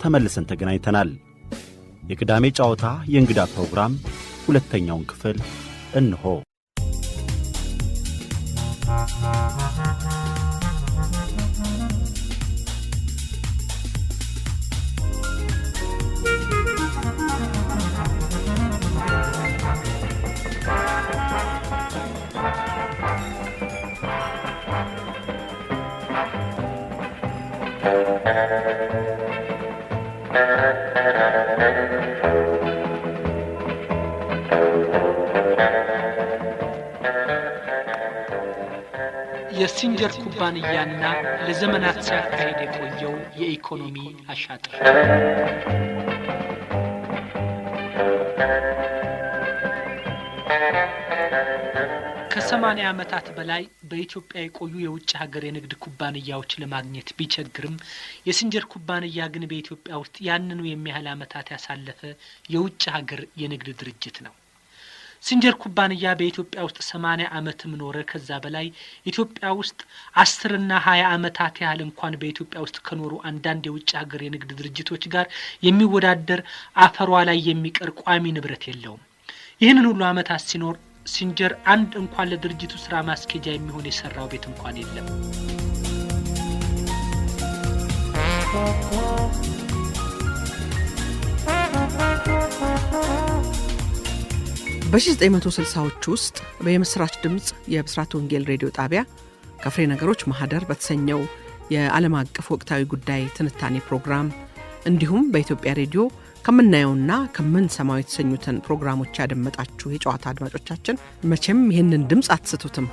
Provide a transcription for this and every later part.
ተመልሰን ተገናኝተናል። የቅዳሜ ጨዋታ የእንግዳ ፕሮግራም ሁለተኛውን ክፍል እንሆ። የሲንጀር ኩባንያና ለዘመናት ሲያካሂድ የቆየው የኢኮኖሚ አሻጥር ከ80 ዓመታት በላይ በኢትዮጵያ የቆዩ የውጭ ሀገር የንግድ ኩባንያዎች ለማግኘት ቢቸግርም የሲንጀር ኩባንያ ግን በኢትዮጵያ ውስጥ ያንኑ የሚያህል ዓመታት ያሳለፈ የውጭ ሀገር የንግድ ድርጅት ነው። ሲንጀር ኩባንያ በኢትዮጵያ ውስጥ 80 ዓመትም ኖረ ከዛ በላይ ኢትዮጵያ ውስጥ 10 እና 20 ዓመታት ያህል እንኳን በኢትዮጵያ ውስጥ ከኖሩ አንዳንድ የውጭ ሀገር የንግድ ድርጅቶች ጋር የሚወዳደር አፈሯ ላይ የሚቀር ቋሚ ንብረት የለውም። ይህንን ሁሉ ዓመታት ሲኖር ሲንጀር አንድ እንኳን ለድርጅቱ ስራ ማስኬጃ የሚሆን የሰራው ቤት እንኳን የለም። በ1960ዎቹ ውስጥ በየምስራች ድምጽ የብስራት ወንጌል ሬዲዮ ጣቢያ ከፍሬ ነገሮች ማህደር በተሰኘው የዓለም አቀፍ ወቅታዊ ጉዳይ ትንታኔ ፕሮግራም እንዲሁም በኢትዮጵያ ሬዲዮ ከምናየውና ከምንሰማው የተሰኙትን ፕሮግራሞች ያደመጣችሁ የጨዋታ አድማጮቻችን መቼም ይህንን ድምጽ አትስቱትም።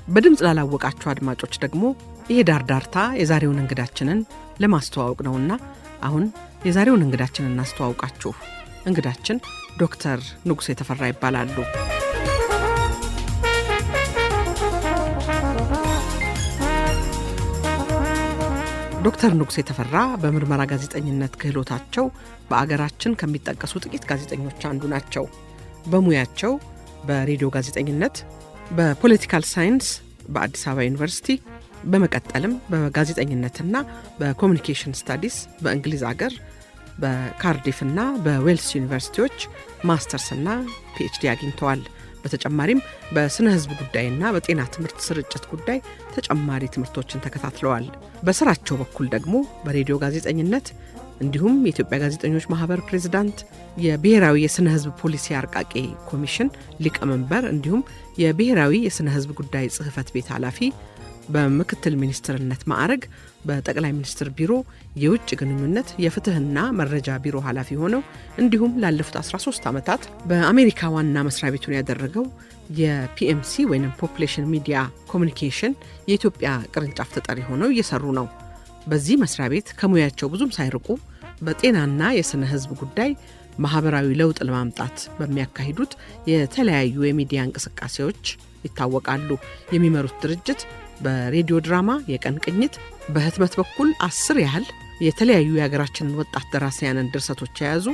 በድምጽ ላላወቃችሁ አድማጮች ደግሞ ይሄ ዳርዳርታ የዛሬውን እንግዳችንን ለማስተዋወቅ ነውና አሁን የዛሬውን እንግዳችንን እናስተዋውቃችሁ። እንግዳችን ዶክተር ንጉሴ ተፈራ ይባላሉ። ዶክተር ንጉሴ ተፈራ በምርመራ ጋዜጠኝነት ክህሎታቸው በአገራችን ከሚጠቀሱ ጥቂት ጋዜጠኞች አንዱ ናቸው። በሙያቸው በሬዲዮ ጋዜጠኝነት፣ በፖለቲካል ሳይንስ በአዲስ አበባ ዩኒቨርሲቲ፣ በመቀጠልም በጋዜጠኝነትና በኮሚኒኬሽን ስታዲስ በእንግሊዝ አገር በካርዲፍና በዌልስ ዩኒቨርሲቲዎች ማስተርስና ፒኤችዲ አግኝተዋል። በተጨማሪም በስነ ህዝብ ጉዳይና በጤና ትምህርት ስርጭት ጉዳይ ተጨማሪ ትምህርቶችን ተከታትለዋል። በስራቸው በኩል ደግሞ በሬዲዮ ጋዜጠኝነት እንዲሁም የኢትዮጵያ ጋዜጠኞች ማህበር ፕሬዝዳንት፣ የብሔራዊ የስነ ህዝብ ፖሊሲ አርቃቂ ኮሚሽን ሊቀመንበር እንዲሁም የብሔራዊ የስነ ህዝብ ጉዳይ ጽህፈት ቤት ኃላፊ፣ በምክትል ሚኒስትርነት ማዕረግ በጠቅላይ ሚኒስትር ቢሮ የውጭ ግንኙነት የፍትህና መረጃ ቢሮ ኃላፊ ሆነው እንዲሁም ላለፉት 13 ዓመታት በአሜሪካ ዋና መስሪያ ቤቱን ያደረገው የፒኤምሲ ወይም ፖፑሌሽን ሚዲያ ኮሚኒኬሽን የኢትዮጵያ ቅርንጫፍ ተጠሪ ሆነው እየሰሩ ነው። በዚህ መስሪያ ቤት ከሙያቸው ብዙም ሳይርቁ በጤናና የስነ ህዝብ ጉዳይ ማህበራዊ ለውጥ ለማምጣት በሚያካሂዱት የተለያዩ የሚዲያ እንቅስቃሴዎች ይታወቃሉ። የሚመሩት ድርጅት በሬዲዮ ድራማ የቀን ቅኝት፣ በህትመት በኩል 10 ያህል የተለያዩ የሀገራችንን ወጣት ደራሲያንን ድርሰቶች የያዙ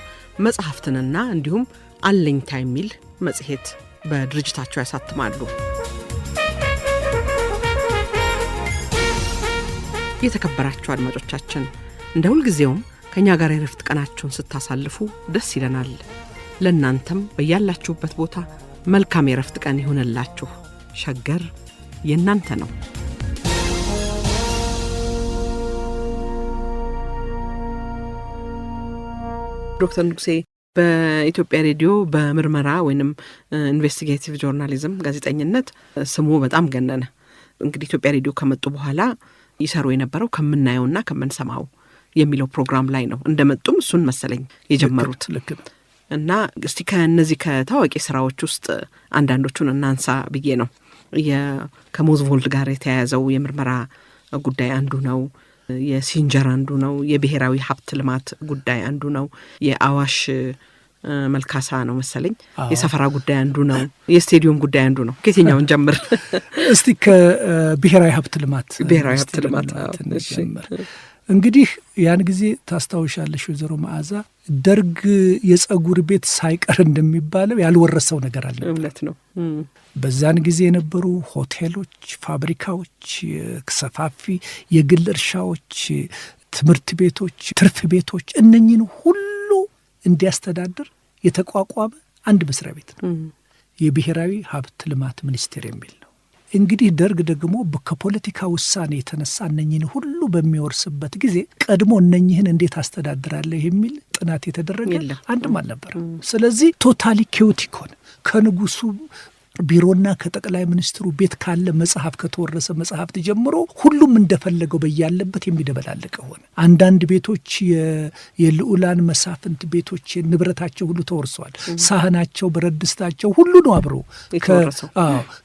መጽሐፍትንና እንዲሁም አለኝታ የሚል መጽሔት በድርጅታቸው ያሳትማሉ። የተከበራችሁ አድማጮቻችን እንደ ሁልጊዜውም ከኛ ጋር የረፍት ቀናችሁን ስታሳልፉ ደስ ይለናል። ለእናንተም በያላችሁበት ቦታ መልካም የረፍት ቀን ይሁንላችሁ። ሸገር የእናንተ ነው። ዶክተር ንጉሴ በኢትዮጵያ ሬዲዮ በምርመራ ወይንም ኢንቨስቲጌቲቭ ጆርናሊዝም ጋዜጠኝነት ስሙ በጣም ገነነ። እንግዲህ ኢትዮጵያ ሬዲዮ ከመጡ በኋላ ይሰሩ የነበረው ከምናየውና ከምንሰማው የሚለው ፕሮግራም ላይ ነው። እንደመጡም እሱን መሰለኝ የጀመሩት። ልክ እና እስቲ ከነዚህ ከታዋቂ ስራዎች ውስጥ አንዳንዶቹን እናንሳ ብዬ ነው። ከሞዝቮልድ ጋር የተያያዘው የምርመራ ጉዳይ አንዱ ነው። የሲንጀር አንዱ ነው። የብሔራዊ ሀብት ልማት ጉዳይ አንዱ ነው። የአዋሽ መልካሳ ነው መሰለኝ የሰፈራ ጉዳይ አንዱ ነው። የስቴዲየም ጉዳይ አንዱ ነው። ከየትኛውን ጀምር? እስቲ ከብሔራዊ ሀብት ልማት እንግዲህ ያን ጊዜ ታስታውሻለሽ ወይዘሮ መዓዛ ደርግ የጸጉር ቤት ሳይቀር እንደሚባለው ያልወረሰው ነገር አለ። እውነት ነው። በዛን ጊዜ የነበሩ ሆቴሎች፣ ፋብሪካዎች፣ ሰፋፊ የግል እርሻዎች፣ ትምህርት ቤቶች፣ ትርፍ ቤቶች እነኚህን ሁሉ እንዲያስተዳድር የተቋቋመ አንድ መስሪያ ቤት ነው። የብሔራዊ ሀብት ልማት ሚኒስቴር የሚል ነው። እንግዲህ ደርግ ደግሞ ከፖለቲካ ውሳኔ የተነሳ እነኚህን ሁሉ በሚወርስበት ጊዜ ቀድሞ እነኚህን እንዴት አስተዳድራለህ የሚል ጥናት የተደረገ አንድም አልነበረም። ስለዚህ ቶታሊ ኬዮቲክ ሆነ። ከንጉሱ ቢሮና ከጠቅላይ ሚኒስትሩ ቤት ካለ መጽሐፍ ከተወረሰ መጽሐፍት ጀምሮ ሁሉም እንደፈለገው በያለበት የሚደበላለቀ ሆነ። አንዳንድ ቤቶች የልዑላን መሳፍንት ቤቶች ንብረታቸው ሁሉ ተወርሰዋል። ሳህናቸው፣ ብረት ድስታቸው ሁሉ ነው አብሮ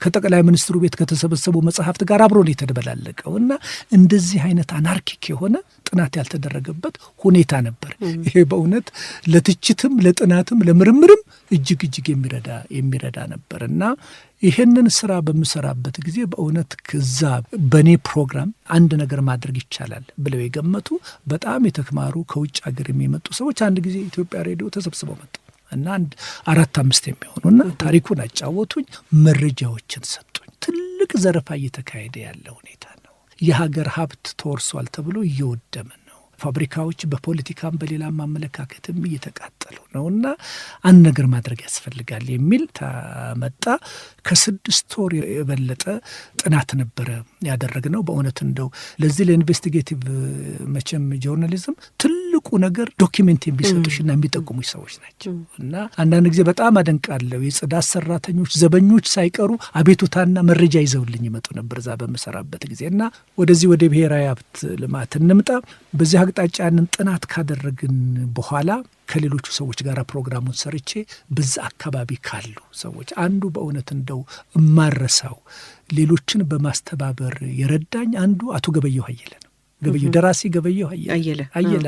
ከጠቅላይ ሚኒስትሩ ቤት ከተሰበሰቡ መጽሐፍት ጋር አብሮ ነው የተደበላለቀው እና እንደዚህ አይነት አናርኪክ የሆነ ጥናት ያልተደረገበት ሁኔታ ነበር። ይሄ በእውነት ለትችትም ለጥናትም ለምርምርም እጅግ የሚረዳ ነበር እና ይሄንን ስራ በምሰራበት ጊዜ በእውነት ከዛ በኔ ፕሮግራም አንድ ነገር ማድረግ ይቻላል ብለው የገመቱ በጣም የተከማሩ ከውጭ ሀገር የሚመጡ ሰዎች አንድ ጊዜ ኢትዮጵያ ሬዲዮ ተሰብስበው መጡ እና 4-5 የሚሆኑና ታሪኩን አጫወቱኝ፣ መረጃዎችን ሰጡኝ። ትልቅ ዘረፋ እየተካሄደ ያለ ሁኔታ ነው። የሀገር ሀብት ተወርሷል ተብሎ እየወደመ ነው። ፋብሪካዎች በፖለቲካም በሌላም አመለካከትም እየተቃጠሉ ነው እና አንድ ነገር ማድረግ ያስፈልጋል የሚል ተመጣ። ከ6 ወር የበለጠ ጥናት ነበረ ያደረግነው። በእውነት እንደው ለዚህ ለኢንቨስቲጌቲቭ መቼም ጆርናሊዝም ትልቁ ነገር ዶኪሜንት የሚሰጡሽና የሚጠቁሙሽ ሰዎች ናቸው እና አንዳንድ ጊዜ በጣም አደንቃለሁ። የጽዳት ሰራተኞች፣ ዘበኞች ሳይቀሩ አቤቱታና መረጃ ይዘውልኝ ይመጡ ነበር እዛ በምሰራበት ጊዜ እና ወደዚህ ወደ ብሔራዊ ሀብት ልማት እንምጣ። በዚህ አቅጣጫ ያንን ጥናት ካደረግን በኋላ ከሌሎቹ ሰዎች ጋር ፕሮግራሙን ሰርቼ በዛ አካባቢ ካሉ ሰዎች አንዱ በእውነት እንደው እማረሳው ሌሎችን በማስተባበር የረዳኝ አንዱ አቶ ገበየሁ አየለ ነው። ገበየሁ ደራሲ ገበየሁ አየለ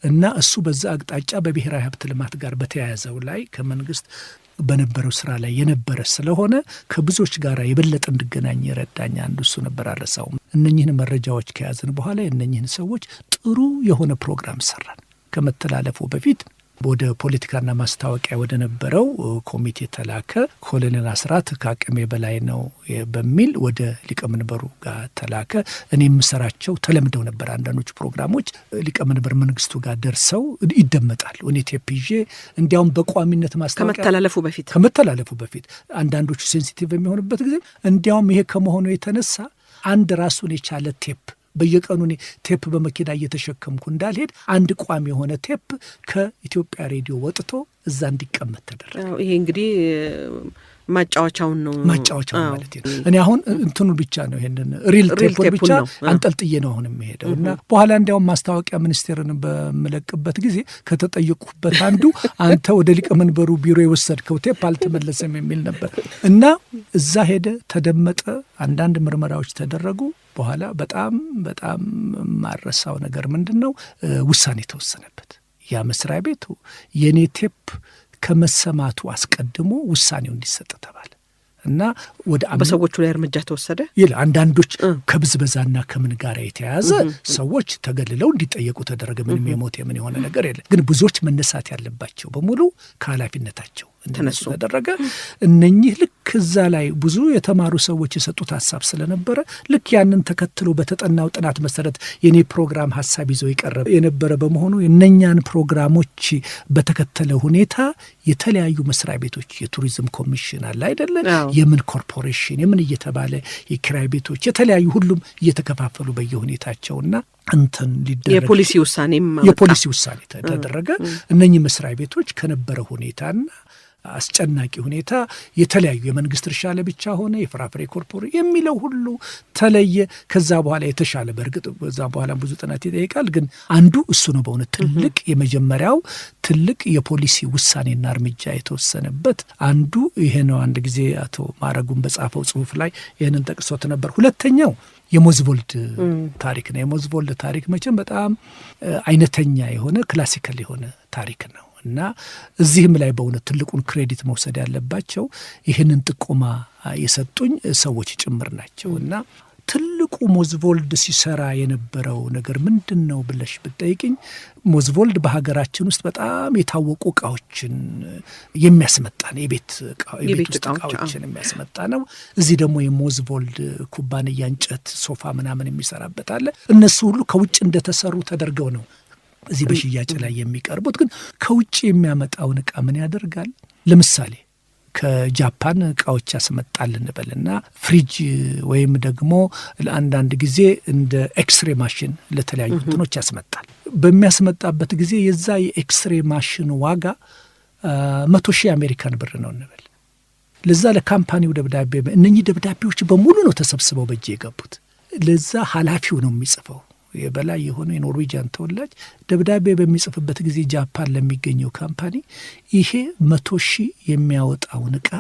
እና እሱ በዛ አቅጣጫ በብሔራዊ ሀብት ልማት ጋር በተያያዘው ላይ ከመንግስት በነበረው ስራ ላይ የነበረ ስለሆነ ከብዙዎች ጋር የበለጠ እንድገናኝ የረዳኝ አንዱ እሱ ነበር። አልረሳውም። እነኚህን መረጃዎች ከያዝን በኋላ የእነኚህን ሰዎች ጥሩ የሆነ ፕሮግራም ሰራን። ከመተላለፉ በፊት ወደ ፖለቲካና ማስታወቂያ ወደ ነበረው ኮሚቴ ተላከ። ኮሎኔል አስራት ከአቅሜ በላይ ነው በሚል ወደ ሊቀመንበሩ ጋር ተላከ። እኔ የምሰራቸው ተለምደው ነበር። አንዳንዶቹ ፕሮግራሞች ሊቀመንበር መንግስቱ ጋር ደርሰው ይደመጣሉ። እኔ ቴፕ ይዤ እንዲያውም በቋሚነት ማስታወቂያ ከመተላለፉ በፊት አንዳንዶቹ ሴንሲቲቭ የሚሆንበት ጊዜ እንዲያውም ይሄ ከመሆኑ የተነሳ አንድ ራሱን የቻለ ቴፕ በየቀኑ እኔ ቴፕ በመኪና እየተሸከምኩ እንዳልሄድ አንድ ቋሚ የሆነ ቴፕ ከኢትዮጵያ ሬዲዮ ወጥቶ እዛ እንዲቀመጥ ተደረገ። ይሄ እንግዲህ ማጫወቻውን ማለት ነው። እኔ አሁን እንትኑ ብቻ ነው ይሄንን ሪል ቴፕ ብቻ አንጠልጥዬ ነው አሁን የሚሄደው እና በኋላ እንዲያውም ማስታወቂያ ሚኒስቴርን በመለቅበት ጊዜ ከተጠየቁበት አንዱ አንተ ወደ ሊቀመንበሩ ቢሮ የወሰድከው ቴፕ አልተመለሰም የሚል ነበር እና እዛ ሄደ፣ ተደመጠ፣ አንዳንድ ምርመራዎች ተደረጉ። በኋላ በጣም ማረሳው ነገር ምንድን ነው? ውሳኔ ተወሰነበት። ያ መስሪያ ቤቱ የኔ ቴፕ ከመሰማቱ አስቀድሞ ውሳኔው እንዲሰጥ ተባለ እና ወደ በሰዎቹ ላይ እርምጃ ተወሰደ ይላል። አንዳንዶች ከብዝበዛና ከምን ጋር የተያዘ ሰዎች ተገልለው እንዲጠየቁ ተደረገ። ምንም የሞት የምን የሆነ ነገር የለም። ግን ብዙዎች መነሳት ያለባቸው በሙሉ ከኃላፊነታቸው እንደነሱ ተደረገ። እነኚህ ልክ እዛ ላይ ብዙ የተማሩ ሰዎች የሰጡት ሀሳብ ስለነበረ ልክ ያንን ተከትሎ በተጠናው ጥናት መሰረት የኔ ፕሮግራም ሀሳብ ይዞ የቀረበ የነበረ በመሆኑ እነኛን ፕሮግራሞች በተከተለ ሁኔታ የተለያዩ መስሪያ ቤቶች የቱሪዝም ኮሚሽን አለ አይደለ፣ የምን ኮርፖሬሽን የምን እየተባለ የኪራይ ቤቶች የተለያዩ ሁሉም እየተከፋፈሉ በየሁኔታቸውና እንትን ሊደረግ የፖሊሲ ውሳኔ ተደረገ። እነኚህ መስሪያ ቤቶች ከነበረ ሁኔታና አስጨናቂ ሁኔታ የተለያዩ የመንግስት እርሻ ለብቻ ሆነ፣ የፍራፍሬ ኮርፖሬ የሚለው ሁሉ ተለየ። ከዛ በኋላ የተሻለ በእርግጥ በዛ በኋላ ብዙ ጥናት ይጠይቃል። ግን አንዱ እሱ ነው። በእውነት ትልቅ የመጀመሪያው ትልቅ የፖሊሲ ውሳኔና እርምጃ የተወሰነበት አንዱ ይሄ ነው። አንድ ጊዜ አቶ ማረጉን በጻፈው ጽሁፍ ላይ ይህንን ጠቅሶት ነበር። ሁለተኛው የሞዝቮልድ ታሪክ ነው። የሞዝቮልድ ታሪክ መቼም በጣም አይነተኛ የሆነ ክላሲካል የሆነ ታሪክ ነው እና እዚህም ላይ በእውነት ትልቁን ክሬዲት መውሰድ ያለባቸው ይህንን ጥቆማ የሰጡኝ ሰዎች ጭምር ናቸው። እና ትልቁ ሞዝቮልድ ሲሰራ የነበረው ነገር ምንድን ነው ብለሽ ብትጠይቅኝ፣ ሞዝቮልድ በሀገራችን ውስጥ በጣም የታወቁ እቃዎችን የሚያስመጣ ነው። የቤት ውስጥ እቃዎችን የሚያስመጣ ነው። እዚህ ደግሞ የሞዝቮልድ ኩባንያ እንጨት፣ ሶፋ ምናምን የሚሰራበት አለ። እነሱ ሁሉ ከውጭ እንደተሰሩ ተደርገው ነው እዚህ በሽያጭ ላይ የሚቀርቡት። ግን ከውጭ የሚያመጣውን እቃ ምን ያደርጋል? ለምሳሌ ከጃፓን እቃዎች ያስመጣል እንበልና ፍሪጅ ወይም ደግሞ ለአንዳንድ ጊዜ እንደ ኤክስሬ ማሽን ለተለያዩ እንትኖች ያስመጣል። በሚያስመጣበት ጊዜ የዛ የኤክስሬ ማሽን ዋጋ 100,000 አሜሪካን ብር ነው እንበል። ለዛ ለካምፓኒው ደብዳቤ፣ እነኚህ ደብዳቤዎች በሙሉ ነው ተሰብስበው በእጅ የገቡት። ለዛ ኃላፊው ነው የሚጽፈው። የበላይ የሆነ የኖርዌጂያን ተወላጅ ደብዳቤ በሚጽፍበት ጊዜ ጃፓን ለሚገኘው ካምፓኒ ይሄ 100,000 የሚያወጣውን እቃ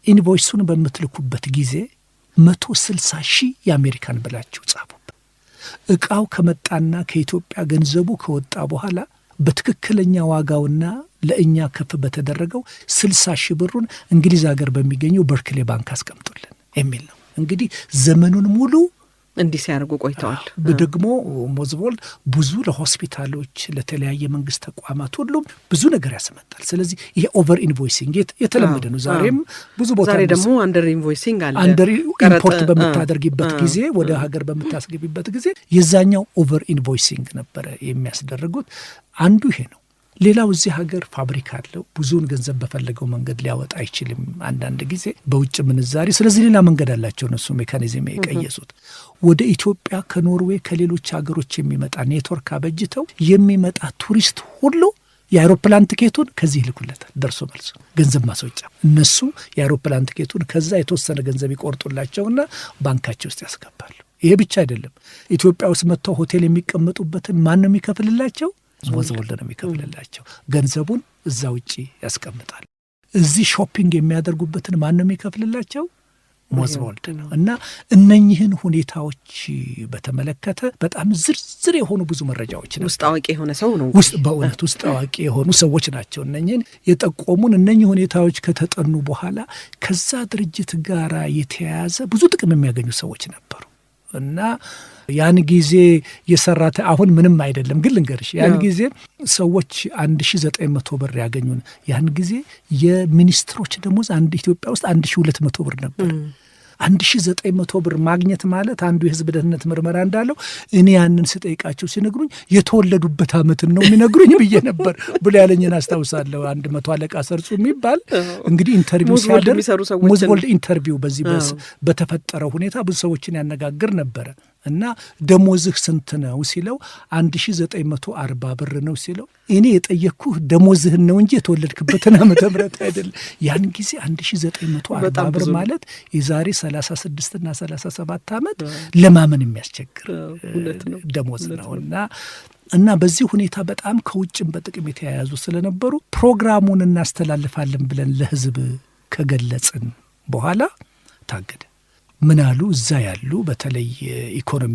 ኢንቮይሱን በምትልኩበት ጊዜ 160,000 የአሜሪካን ብላችሁ ጻፉበት። እቃው ከመጣና ከኢትዮጵያ ገንዘቡ ከወጣ በኋላ በትክክለኛ ዋጋውና ለእኛ ከፍ በተደረገው 60,000 ብሩን እንግሊዝ ሀገር በሚገኘው በርክሌ ባንክ አስቀምጡልን የሚል ነው። እንግዲህ ዘመኑን ሙሉ እንዲህ ሲያደርጉ ቆይተዋል። ደግሞ ሞዝቮልድ ብዙ ለሆስፒታሎች፣ ለተለያየ መንግስት ተቋማት ሁሉም ብዙ ነገር ያስመጣል። ስለዚህ ይሄ ኦቨር ኢንቮይሲንግ የተለመደ ነው። ዛሬም ብዙ ቦታ ዛሬ ደግሞ አንደር ኢንቮይሲንግ አለ። አንደር ኢምፖርት በምታደርጊበት ጊዜ፣ ወደ ሀገር በምታስገቢበት ጊዜ የዛኛው ኦቨር ኢንቮይሲንግ ነበረ የሚያስደርጉት። አንዱ ይሄ ነው። ሌላው እዚህ ሀገር ፋብሪካ አለው። ብዙውን ገንዘብ በፈለገው መንገድ ሊያወጣ አይችልም አንዳንድ ጊዜ በውጭ ምንዛሪ። ስለዚህ ሌላ መንገድ አላቸው እነሱ ሜካኒዝም የቀየሱት። ወደ ኢትዮጵያ ከኖርዌይ ከሌሎች ሀገሮች የሚመጣ ኔትወርክ አበጅተው የሚመጣ ቱሪስት ሁሉ የአይሮፕላን ትኬቱን ከዚህ ይልኩለታል። ደርሶ መልሶ ገንዘብ ማስወጫ እነሱ የአይሮፕላን ትኬቱን ከዛ የተወሰነ ገንዘብ ይቆርጡላቸውና ባንካቸው ውስጥ ያስገባሉ። ይሄ ብቻ አይደለም። ኢትዮጵያ ውስጥ መጥተው ሆቴል የሚቀመጡበትን ማን ነው የሚከፍልላቸው? ሞዝቮልድ ነው የሚከፍልላቸው። ገንዘቡን እዛ ውጪ ያስቀምጣል። እዚህ ሾፒንግ የሚያደርጉበትን ማን ነው የሚከፍልላቸው? ሞዝቮልድ ነው። እና እነኚህን ሁኔታዎች በተመለከተ በጣም ዝርዝር የሆኑ ብዙ መረጃዎች ነው። ውስጥ አዋቂ የሆነ ሰው ነው። በእውነት ውስጥ አዋቂ የሆኑ ሰዎች ናቸው እነኚህን የጠቆሙን። እነኚህ ሁኔታዎች ከተጠኑ በኋላ ከዛ ድርጅት ጋር የተያያዘ ብዙ ጥቅም የሚያገኙ ሰዎች ነበሩ እና ያን ጊዜ የሰራተ አሁን ምንም አይደለም፣ ግን ልንገርሽ ያን ጊዜ ሰዎች 1900 ብር ያገኙን። ያን ጊዜ የሚኒስትሮች ደሞዝ ኢትዮጵያ ውስጥ 1200 ብር ነበር። 1900 ብር ማግኘት ማለት አንዱ የህዝብ ደህንነት ምርመራ እንዳለው እኔ ያንን ስጠይቃቸው ሲነግሩኝ የተወለዱበት ዓመትን ነው የሚነግሩኝ ብዬ ነበር ብሎ ያለኝን አስታውሳለሁ። 100 አለቃ ሰርጹ የሚባል እንግዲህ ኢንተርቪው ሲያደርግ ሞዝቮልድ ኢንተርቪው በዚህ በተፈጠረው ሁኔታ ብዙ ሰዎችን ያነጋግር ነበረ እና ደሞዝህ ስንት ነው ሲለው 1940 ብር ነው ሲለው እኔ የጠየቅኩህ ደሞዝህን ነው እንጂ የተወለድክበትን ዓመተ ምህረት አይደለም። ያን ጊዜ 1940 ብር ማለት የዛሬ 36 እና 37 ዓመት ለማመን የሚያስቸግር ደሞዝ ነው እና በዚህ ሁኔታ በጣም ከውጭም በጥቅም የተያያዙ ስለነበሩ ፕሮግራሙን እናስተላልፋለን ብለን ለህዝብ ከገለጽን በኋላ ታገደ። ምን አሉ እዛ ያሉ በተለይ ኢኮኖሚ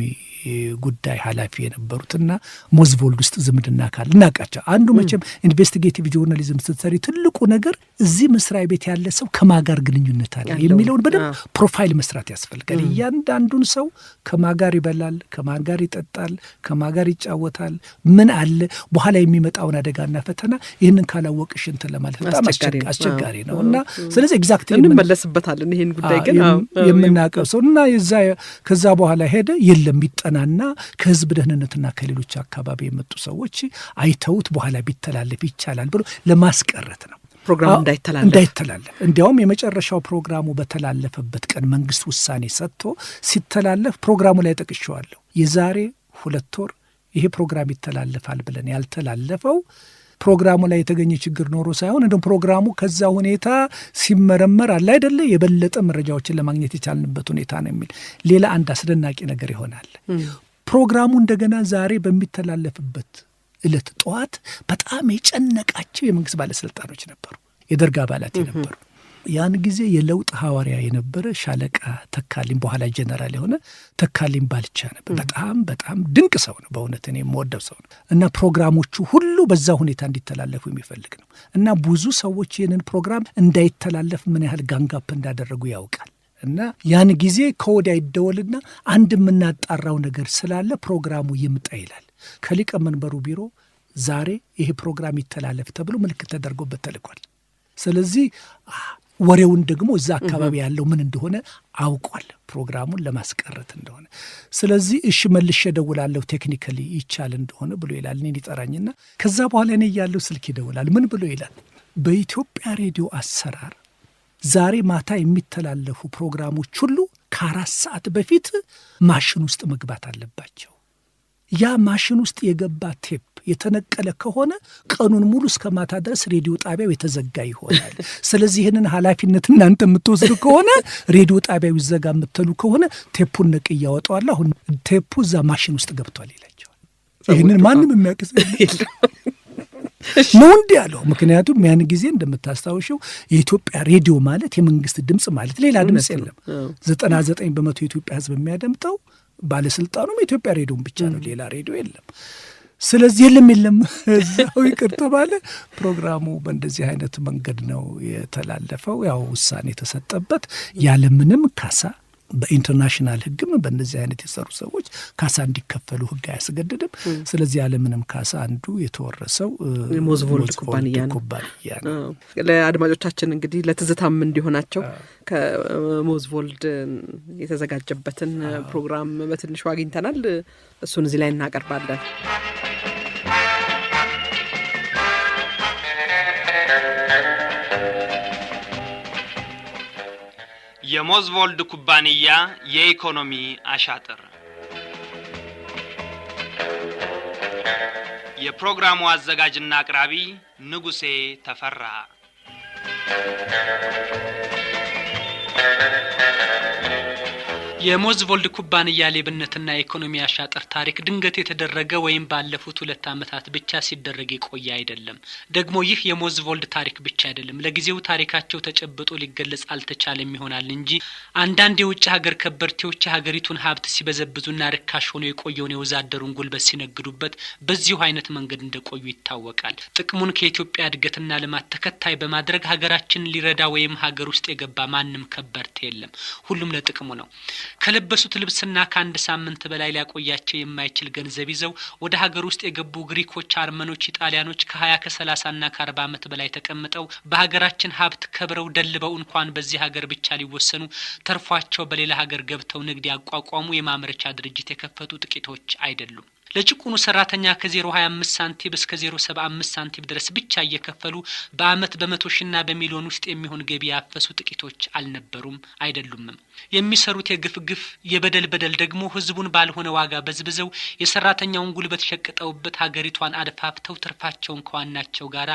ጉዳይ ኃላፊ የነበሩትና ሞዝቮልድ ውስጥ ዝምድና ካለ እናቃቸው። አንዱ መቼም ኢንቨስቲጌቲቭ ጆርናሊዝም ስትሰሪ ትልቁ ነገር እዚህ መስሪያ ቤት ያለ ሰው ከማጋር ግንኙነት አለ የሚለውን በደንብ ፕሮፋይል መስራት ያስፈልጋል። እያንዳንዱን ሰው ከማጋር ይበላል፣ ከማጋር ይጠጣል፣ ከማጋር ይጫወታል፣ ምን አለ በኋላ የሚመጣውን አደጋና ፈተና ይህንን ካላወቅሽ እንትን ለማለት በጣም አስቸጋሪ ነው እና ስለዚህ ኤግዛክትሊ እንመለስበታለን ይህን ጉዳይ ግን የምናውቀው ሰው እና ከዛ በኋላ ሄደ የለም ቢጠናና ከህዝብ ደህንነትና ከሌሎች አካባቢ የመጡ ሰዎች አይተውት በኋላ ቢተላለፍ ይቻላል ብሎ ለማስቀረት ነው ፕሮግራሙ እንዳይተላለፍ። እንዲያውም የመጨረሻው ፕሮግራሙ በተላለፈበት ቀን መንግስት ውሳኔ ሰጥቶ ሲተላለፍ ፕሮግራሙ ላይ ጠቅሼዋለሁ። የዛሬ 2 ወር ይሄ ፕሮግራም ይተላለፋል ብለን ያልተላለፈው ፕሮግራሙ ላይ የተገኘ ችግር ኖሮ ሳይሆን እንደውም ፕሮግራሙ ከዛ ሁኔታ ሲመረመር አለ አይደለ የበለጠ መረጃዎችን ለማግኘት የቻልንበት ሁኔታ ነው የሚል ሌላ አንድ አስደናቂ ነገር ይሆናል። ፕሮግራሙ እንደገና ዛሬ በሚተላለፍበት ዕለት ጠዋት በጣም የጨነቃቸው የመንግስት ባለስልጣኖች ነበሩ፣ የደርግ አባላት የነበሩ። ያን ጊዜ የለውጥ ሐዋርያ የነበረ ሻለቃ ተካልኝ በኋላ ጀነራል የሆነ ተካልኝ ባልቻ ነበር። በጣም ድንቅ ሰው ነው በእውነት እኔ የምወደው ሰው ነው እና ፕሮግራሞቹ ሁሉ በዛ ሁኔታ እንዲተላለፉ የሚፈልግ ነው እና ብዙ ሰዎች ይህንን ፕሮግራም እንዳይተላለፍ ምን ያህል ጋንጋፕ እንዳደረጉ ያውቃል እና ያን ጊዜ ከወዲያ ይደወልና አንድ የምናጣራው ነገር ስላለ ፕሮግራሙ ይምጣ ይላል። ከሊቀመንበሩ ቢሮ ዛሬ ይሄ ፕሮግራም ይተላለፍ ተብሎ ምልክት ተደርጎበት ተልኳል። ስለዚህ ወሬውን ደግሞ እዛ አካባቢ ያለው ምን እንደሆነ አውቋል፣ ፕሮግራሙን ለማስቀረት እንደሆነ። ስለዚህ እሺ መልሼ እደውላለሁ ቴክኒካሊ ይቻል እንደሆነ ብሎ ይላል። እኔን ይጠራኝና ከዛ በኋላ እኔ ያለው ስልክ ይደውላል። ምን ብሎ ይላል? በኢትዮጵያ ሬዲዮ አሰራር ዛሬ ማታ የሚተላለፉ ፕሮግራሞች ሁሉ ከ4 ሰዓት በፊት ማሽን ውስጥ መግባት አለባቸው። ያ ማሽን ውስጥ የገባ ቴፕ የተነቀለ ከሆነ ቀኑን ሙሉ እስከ ማታ ድረስ ሬዲዮ ጣቢያው የተዘጋ ይሆናል። ስለዚህ ይህንን ኃላፊነት እናንተ የምትወስዱ ከሆነ ሬዲዮ ጣቢያው ይዘጋ የምትሉ ከሆነ ቴፑን ነቅ እያወጣዋል። አሁን ቴፑ እዛ ማሽን ውስጥ ገብቷል ይላቸዋል። ይህንን ማንም የሚያውቅስ ነው እንዲህ ያለው። ምክንያቱም ያን ጊዜ እንደምታስታውሸው የኢትዮጵያ ሬዲዮ ማለት የመንግስት ድምፅ ማለት ሌላ ድምፅ የለም። 99% የኢትዮጵያ ሕዝብ የሚያደምጠው ባለስልጣኑም የኢትዮጵያ ሬዲዮን ብቻ ነው፣ ሌላ ሬዲዮ የለም። ስለዚህ የለም እዛው ይቅር ተባለ። ፕሮግራሙ በእንደዚህ አይነት መንገድ ነው የተላለፈው። ያው ውሳኔ የተሰጠበት ያለምንም ካሳ፣ በኢንተርናሽናል ሕግም በእንደዚህ አይነት የሰሩ ሰዎች ካሳ እንዲከፈሉ ሕግ አያስገድድም። ስለዚህ ያለምንም ካሳ አንዱ የተወረሰው ሞዝቮልድ ኩባንያ ነው። ለአድማጮቻችን እንግዲህ ለትዝታም እንዲሆናቸው ከሞዝቮልድ የተዘጋጀበትን ፕሮግራም በትንሹ አግኝተናል። እሱን እዚህ ላይ እናቀርባለን። የሞዝቮልድ ኩባንያ የኢኮኖሚ አሻጥር። የፕሮግራሙ አዘጋጅና አቅራቢ ንጉሴ ተፈራ። የሞዝቮልድ ኩባንያ ሌብነትና የኢኮኖሚ አሻጥር ታሪክ ድንገት የተደረገ ወይም ባለፉት 2 ዓመታት ብቻ ሲደረግ የቆየ አይደለም። ደግሞ ይህ የሞዝቮልድ ታሪክ ብቻ አይደለም። ለጊዜው ታሪካቸው ተጨብጦ ሊገለጽ አልተቻለም ይሆናል እንጂ አንዳንድ የውጭ ሀገር ከበርቴዎች የሀገሪቱን ሀብት ሲበዘብዙና ርካሽ ሆኖ የቆየውን የወዛደሩን ጉልበት ሲነግዱበት በዚሁ አይነት መንገድ እንደቆዩ ይታወቃል። ጥቅሙን ከኢትዮጵያ እድገትና ልማት ተከታይ በማድረግ ሀገራችንን ሊረዳ ወይም ሀገር ውስጥ የገባ ማንም ከበርቴ የለም። ሁሉም ለጥቅሙ ነው። ከለበሱት ልብስና ከአንድ ሳምንት በላይ ሊያቆያቸው የማይችል ገንዘብ ይዘው ወደ ሀገር ውስጥ የገቡ ግሪኮች፣ አርመኖች፣ ኢጣሊያኖች ከ20 ከ30ና ከ40 ዓመት በላይ ተቀምጠው በሀገራችን ሀብት ከብረው ደልበው እንኳን በዚህ ሀገር ብቻ ሊወሰኑ ተርፏቸው በሌላ ሀገር ገብተው ንግድ ያቋቋሙ የማምረቻ ድርጅት የከፈቱ ጥቂቶች አይደሉም። ለጭቁኑ ሰራተኛ ከ0.25 ሳንቲም እስከ 0.75 ሳንቲም ድረስ ብቻ እየከፈሉ በአመት በ100 ሺና በሚሊዮን ውስጥ የሚሆን ገቢ ያፈሱ ጥቂቶች አልነበሩም አይደሉምም። የሚሰሩት የግፍ የበደል ደግሞ ህዝቡን ባልሆነ ዋጋ በዝብዘው የሰራተኛውን ጉልበት ሸቅጠውበት ሀገሪቷን አድፋፍተው ትርፋቸውን ከዋናቸው ጋራ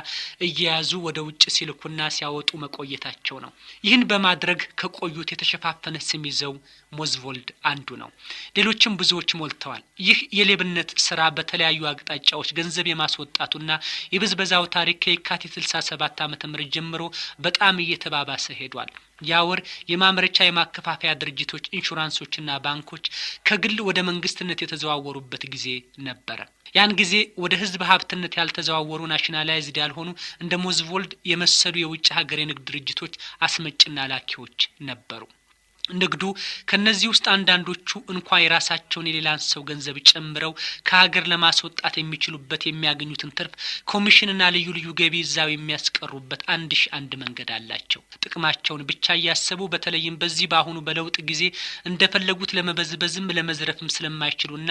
እየያዙ ወደ ውጭ ሲልኩና ሲያወጡ መቆየታቸው ነው። ይህን በማድረግ ከቆዩት የተሸፋፈነ ስም ይዘው ሞዝቮልድ አንዱ ነው። ሌሎችም ብዙዎች ሞልተዋል። ይህ የሌብነት ስራ በተለያዩ አቅጣጫዎች ገንዘብ የማስወጣቱና የብዝበዛው ታሪክ ከየካቲት 67 ዓመተ ምህረት ጀምሮ በጣም እየተባባሰ ሄዷል። ያወር የማምረቻ የማከፋፈያ ድርጅቶች፣ ኢንሹራንሶችና ባንኮች ከግል ወደ መንግስትነት የተዘዋወሩበት ጊዜ ነበረ። ያን ጊዜ ወደ ህዝብ ሀብትነት ያልተዘዋወሩ ናሽናላይዝድ ያልሆኑ እንደ ሞዝቮልድ የመሰሉ የውጭ ሀገር የንግድ ድርጅቶች አስመጭና ላኪዎች ነበሩ። ንግዱ ከነዚህ ውስጥ አንዳንዶቹ እንኳን የራሳቸውን የሌላን ሰው ገንዘብ ጨምረው ከሀገር ለማስወጣት የሚችሉበት የሚያገኙትን ትርፍ ኮሚሽንና ልዩ ገቢ ይዛው የሚያስቀሩበት አንድ መንገድ አላቸው። ጥቅማቸውን ብቻ እያሰቡ በተለይም በዚህ ባሁኑ በለውጥ ጊዜ እንደፈለጉት ለመበዝበዝም ለመዝረፍም ስለማይችሉና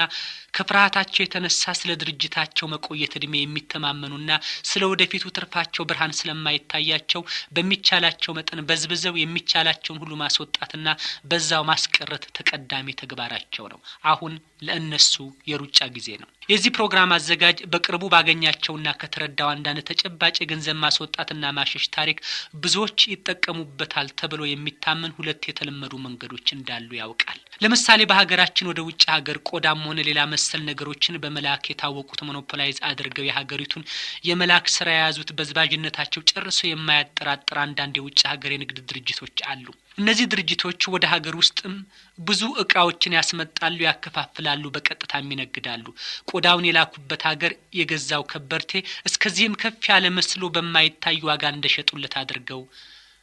ከፍርሃታቸው የተነሳ ስለ ድርጅታቸው መቆየት እድሜ የሚተማመኑና ስለ ወደፊቱ ትርፋቸው ብርሃን ስለማይታያቸው በሚቻላቸው መጠን በዝብዘው የሚቻላቸውን ሁሉ ማስወጣትና በዛው ማስቀረት ተቀዳሚ ተግባራቸው ነው። አሁን ለእነሱ የሩጫ ጊዜ ነው። የዚህ ፕሮግራም አዘጋጅ በቅርቡ ባገኛቸውና ከተረዳው አንዳንድ ተጨባጭ ገንዘብ ማስወጣትና ማሸሽ ታሪክ ብዙዎች ይጠቀሙበታል ተብሎ የሚታመን 2 የተለመዱ መንገዶች እንዳሉ ያውቃል። ለምሳሌ በሀገራችን ወደ ውጭ ሀገር ቆዳም ሆነ ሌላ መሰል ነገሮችን በመላክ የታወቁት ሞኖፖላይዝ አድርገው የሀገሪቱን የመላክ ስራ የያዙት በዝባዥነታቸው ጨርሶ የማያጠራጥር አንዳንድ የውጭ ሀገር የንግድ ድርጅቶች አሉ። እነዚህ ድርጅቶች ወደ ሀገር ውስጥም ብዙ እቃዎችን ያስመጣሉ፣ ያከፋፍላሉ፣ በቀጥታም ይነግዳሉ። ቆዳውን የላኩበት ሀገር የገዛው ከበርቴ እስከዚህም ከፍ ያለ መስሎ በማይታይ ዋጋ እንደሸጡለት አድርገው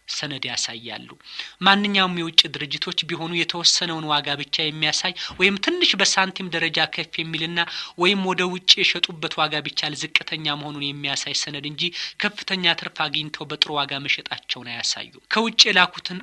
ሰነድ ያሳያሉ። ማንኛውም የውጭ ድርጅቶች ቢሆኑ የተወሰነውን ዋጋ ብቻ የሚያሳይ ወይም ትንሽ በሳንቲም ደረጃ ከፍ የሚልና ወይም ወደ ውጭ የሸጡበት ዋጋ ብቻ ዝቅተኛ መሆኑን የሚያሳይ ሰነድ እንጂ ከፍተኛ ትርፍ አግኝተው በጥሩ ዋጋ መሸጣቸውን አያሳዩ። ከውጭ የላኩትን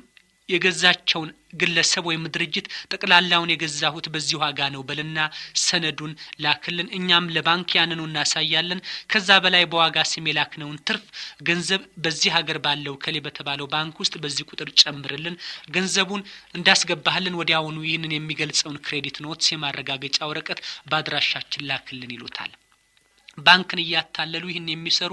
የገዛቸውን ግለሰብ ወይም ድርጅት ጠቅላላውን የገዛሁት በዚህ ዋጋ ነው በልና ሰነዱን ላክልን፣ እኛም ለባንክ ያንኑ እናሳያለን። ከዛ በላይ በዋጋ ስም የላክነውን ትርፍ ገንዘብ በዚህ ሀገር ባለው ከሌ በተባለው ባንክ ውስጥ በዚህ ቁጥር ጨምርልን፣ ገንዘቡን እንዳስገባህልን ወዲያውኑ ይህንን የሚገልጸውን ክሬዲት ኖትስ የማረጋገጫ ወረቀት በአድራሻችን ላክልን ይሉታል። ባንክን እያታለሉ ይህን የሚሰሩ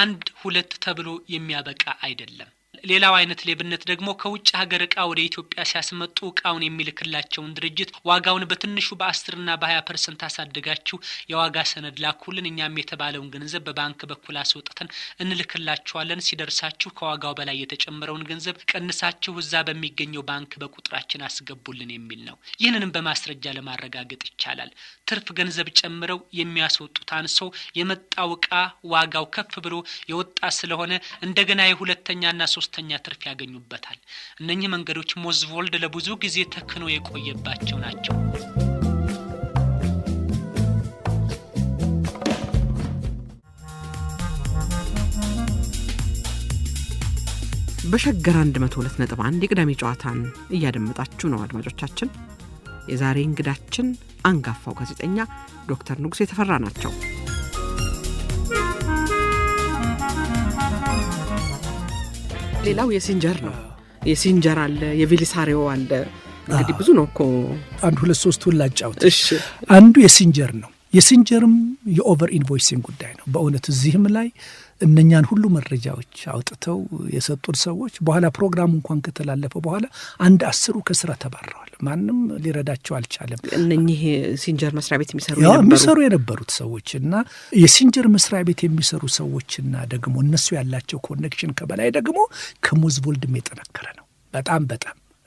1-2 ተብሎ የሚያበቃ አይደለም። ሌላው አይነት ሌብነት ደግሞ ከውጭ ሀገር ዕቃ ወደ ኢትዮጵያ ሲያስመጡ ዕቃውን የሚልክላቸውን ድርጅት ዋጋውን በትንሹ በ10 እና በ20% አሳድጋችሁ የዋጋ ሰነድ ላኩልን፣ እኛም የተባለውን ገንዘብ በባንክ በኩል አስወጥተን እንልክላችኋለን፣ ሲደርሳችሁ ከዋጋው በላይ የተጨመረውን ገንዘብ ቀንሳችሁ እዛ በሚገኘው ባንክ በቁጥራችን አስገቡልን የሚል ነው። ይህንንም በማስረጃ ለማረጋገጥ ይቻላል። ትርፍ ገንዘብ ጨምረው የሚያስወጡት አንሶ የመጣው ዕቃ ዋጋው ከፍ ብሎ የወጣ ስለሆነ እንደገና የሁለተኛና ሶስተኛ ትርፍ ያገኙበታል። እነኚህ መንገዶች ሞዝቮልድ ለብዙ ጊዜ ተክኖ የቆየባቸው ናቸው። በሸገር 102.1 የቅዳሜ ጨዋታን እያደመጣችሁ ነው አድማጮቻችን። የዛሬ እንግዳችን አንጋፋው ጋዜጠኛ ዶክተር ንጉሴ ተፈራ ናቸው። ሌላው የሲንጀር ነው። የሲንጀር አለ፣ የቬሊሳሪዮ አለ። እንግዲህ ብዙ ነው እኮ 1-2-3 ላጫውት። እሺ፣ አንዱ የሲንጀር ነው። የሲንጀርም የኦቨር ኢንቮይሲንግ ጉዳይ ነው። በእውነት እዚህም ላይ እነኛን ሁሉ መረጃዎች አውጥተው የሰጡን ሰዎች በኋላ ፕሮግራሙ እንኳን ከተላለፈ በኋላ 1/10 ከስራ ተባረዋል። ማንም ሊረዳቸው አልቻለም። እነኚህ ሲንጀር መስሪያ ቤት የሚሰሩ የነበሩት ሰዎች እና የሲንጀር መስሪያ ቤት የሚሰሩ ሰዎችና ደግሞ እነሱ ያላቸው ኮኔክሽን ከበላይ ደግሞ ከሞዝቮልድም የጠነከረ ነው። በጣም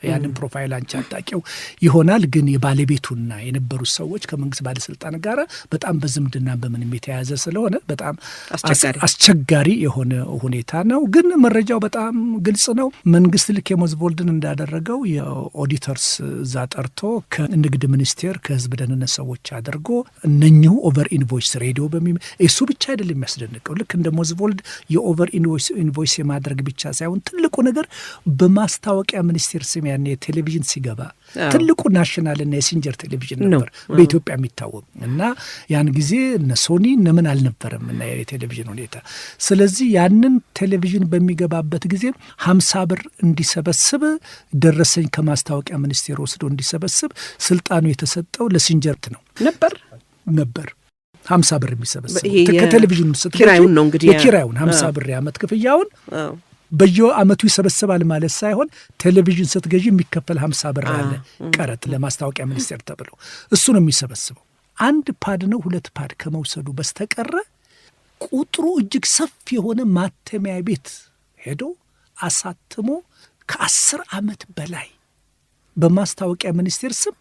ያንን ፕሮፋይል አንቺ አጣቂው ይሆናል። ግን የባለቤቱና የነበሩት ሰዎች ከመንግስት ባለስልጣን ጋር በጣም በዝምድና በምንም የተያዘ ስለሆነ በጣም አስቸጋሪ የሆነ ሁኔታ ነው። ግን መረጃው በጣም ግልጽ ነው። መንግስት ልክ የሞዝቮልድን እንዳደረገው የኦዲተርስ እዛ ጠርቶ ከንግድ ሚኒስቴር ከህዝብ ደህንነት ሰዎች አድርጎ እነኚሁ ኦቨር ኢንቮይስ ሬዲዮ እሱ ብቻ አይደለም የሚያስደንቀው። ልክ እንደ ሞዝቮልድ የኦቨር ኢንቮይስ የማድረግ ብቻ ሳይሆን ትልቁ ነገር በማስታወቂያ ሚኒስቴር ስም ያኔ ቴሌቪዥን ሲገባ ትልቁ ናሽናልና የሲንጀር ቴሌቪዥን ነበር በኢትዮጵያ የሚታወቅ እና ያን ጊዜ እነ ሶኒ እነምን አልነበረም እና የቴሌቪዥን ሁኔታ። ስለዚህ ያንን ቴሌቪዥን በሚገባበት ጊዜ 50 ብር እንዲሰበስብ ደረሰኝ ከማስታወቂያ ሚኒስቴር ወስዶ እንዲሰበስብ ስልጣኑ የተሰጠው ለሲንጀር ነው ነበር 50 ብር የሚሰበስብ ከቴሌቪዥኑ ኪራዩን ነው እንግዲህ የኪራዩን 50 ብር ያመት ክፍያውን በየአመቱ ይሰበስባል ማለት ሳይሆን ቴሌቪዥን ስትገዢ የሚከፈል 50 ብር አለ ቀረጥ ለማስታወቂያ ሚኒስቴር ተብሎ እሱ ነው የሚሰበስበው። 1 ፓድ ነው 2 ፓድ ከመውሰዱ በስተቀረ ቁጥሩ እጅግ ሰፊ የሆነ ማተሚያ ቤት ሄዶ አሳትሞ ከ10 ዓመት በላይ በማስታወቂያ ሚኒስቴር ስም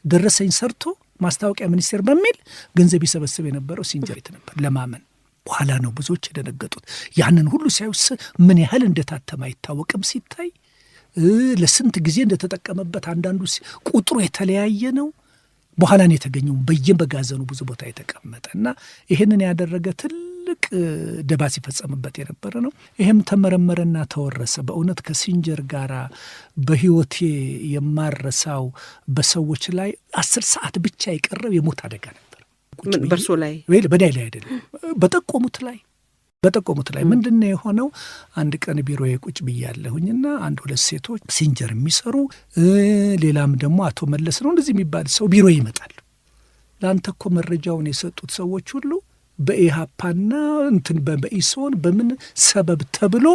ደረሰኝ ሰርቶ ማስታወቂያ ሚኒስቴር በሚል ገንዘብ ይሰበስብ የነበረው ሲንጀሪት ነበር። ለማመን በኋላ ነው ብዙዎች የደነገጡት። ያንን ሁሉ ሲያዩስ ምን ያህል እንደታተመ አይታወቅም። ሲታይ ለስንት ጊዜ እንደተጠቀመበት አንዳንዱ ቁጥሩ የተለያየ ነው። በኋላ ነው የተገኘው በየመጋዘኑ ብዙ ቦታ የተቀመጠ እና ይህንን ያደረገ ትልቅ ደባ ሲፈጸምበት የነበረ ነው። ይህም ተመረመረና ተወረሰ። በእውነት ከሲንጀር ጋር በህይወቴ የማረሳው በሰዎች ላይ 10 ሰዓት ብቻ የቀረው የሞት አደጋ ነበር። በርሶ ላይ በዳይ ላይ አይደለም በጠቆሙት ላይ ምንድነው የሆነው? አንድ ቀን ቢሮዬ ቁጭ ብያለሁኝና 1-2 ሴቶች ሲንጀር የሚሰሩ ሌላም ደግሞ አቶ መለስ ነው እንደዚህ የሚባል ሰው ቢሮ ይመጣል። ለአንተ እኮ መረጃውን የሰጡት ሰዎች ሁሉ በኢሃፓና እንትን በኢሶን በምን ሰበብ ተብሎ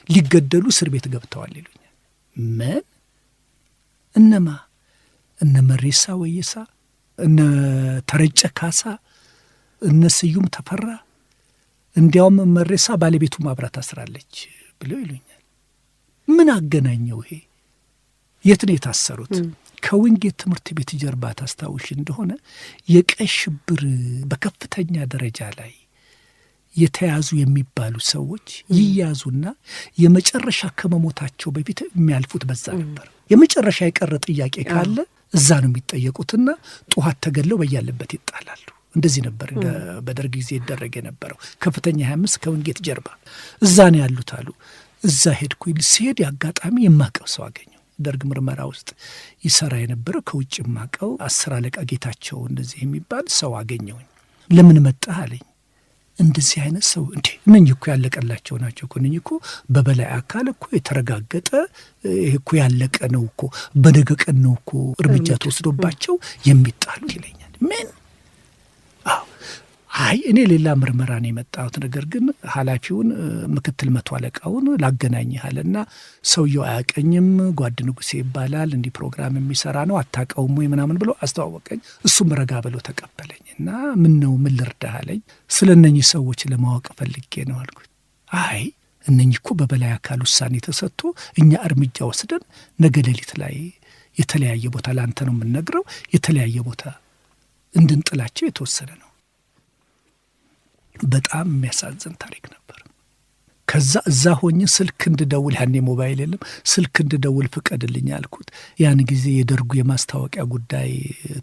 ሊገደሉ እስር ቤት ገብተዋል ይሉኛል። ምን እነማ እነ መሬሳ ወይሳ እነ ተረጨ ካሳ እነ ስዩም ተፈራ እንዲያውም መሬሳ ባለቤቱ ማብራት አስራለች ብለው ይሉኛል። ምን አገናኘው ይሄ? የት ነው የታሰሩት? ከዊንጌት ትምህርት ቤት ጀርባ ታስታውሽ እንደሆነ የቀይ ሽብር በከፍተኛ ደረጃ ላይ የተያዙ የሚባሉ ሰዎች ይያዙና የመጨረሻ ከመሞታቸው በፊት የሚያልፉት በዛ ነበር። የመጨረሻ የቀረ ጥያቄ ካለ እዛ ነው የሚጠየቁትና ጧት ተገለው በያለበት ይጣላሉ። እንደዚህ ነበር በደርግ ጊዜ ይደረግ የነበረው። ከፍተኛ 25 ከወንጌት ጀርባ እዛ ነው ያሉት አሉ። እዛ ሄድኩኝ። ሲሄድ ያጋጣሚ የማቀው ሰው አገኘው። ደርግ ምርመራ ውስጥ ይሰራ የነበረው ከውጭ የማቀው 10 አለቃ ጌታቸው እንደዚህ የሚባል ሰው አገኘውኝ። ለምን መጣህ አለኝ። እንደዚህ አይነት ሰው እንዴ እነኚህ እኮ ያለቀላቸው ናቸው እኮ እነኚህ እኮ በበላይ አካል እኮ የተረጋገጠ እኮ ያለቀ ነው እኮ በነገ ቀን ነው እኮ እርምጃ ተወስዶባቸው የሚጣሉ ይለኛል። ምን አይ እኔ ሌላ ምርመራ ነው የመጣሁት፣ ነገር ግን ኃላፊውን ምክትል መቶ አለቃውን ላገናኝሃልና ሰውየው አያቀኝም፣ ጓድ ንጉሴ ይባላል፣ እንዲህ ፕሮግራም የሚሰራ ነው፣ አታውቀውም ወይ ምናምን ብሎ አስተዋወቀኝ። እሱም ረጋ ብሎ ተቀበለኝ እና ምን ነው ምን ልርዳህ አለኝ። ስለ እነኚህ ሰዎች ለማወቅ ፈልጌ ነው አልኩት። አይ እነኚህ እኮ በበላይ አካል ውሳኔ ተሰጥቶ እኛ እርምጃ ወስደን ነገ ሌሊት ላይ የተለያየ ቦታ ለአንተ ነው የምንነግረው የተለያየ ቦታ እንድንጥላቸው የተወሰነ ነው። በጣም የሚያሳዝን ታሪክ ነበር። ከዛ እዛ ሆኜ ስልክ እንድደውል፣ ያኔ ሞባይል የለም፣ ስልክ እንድደውል ፍቀድልኝ አልኩት። ያን ጊዜ የደርጉ የማስታወቂያ ጉዳይ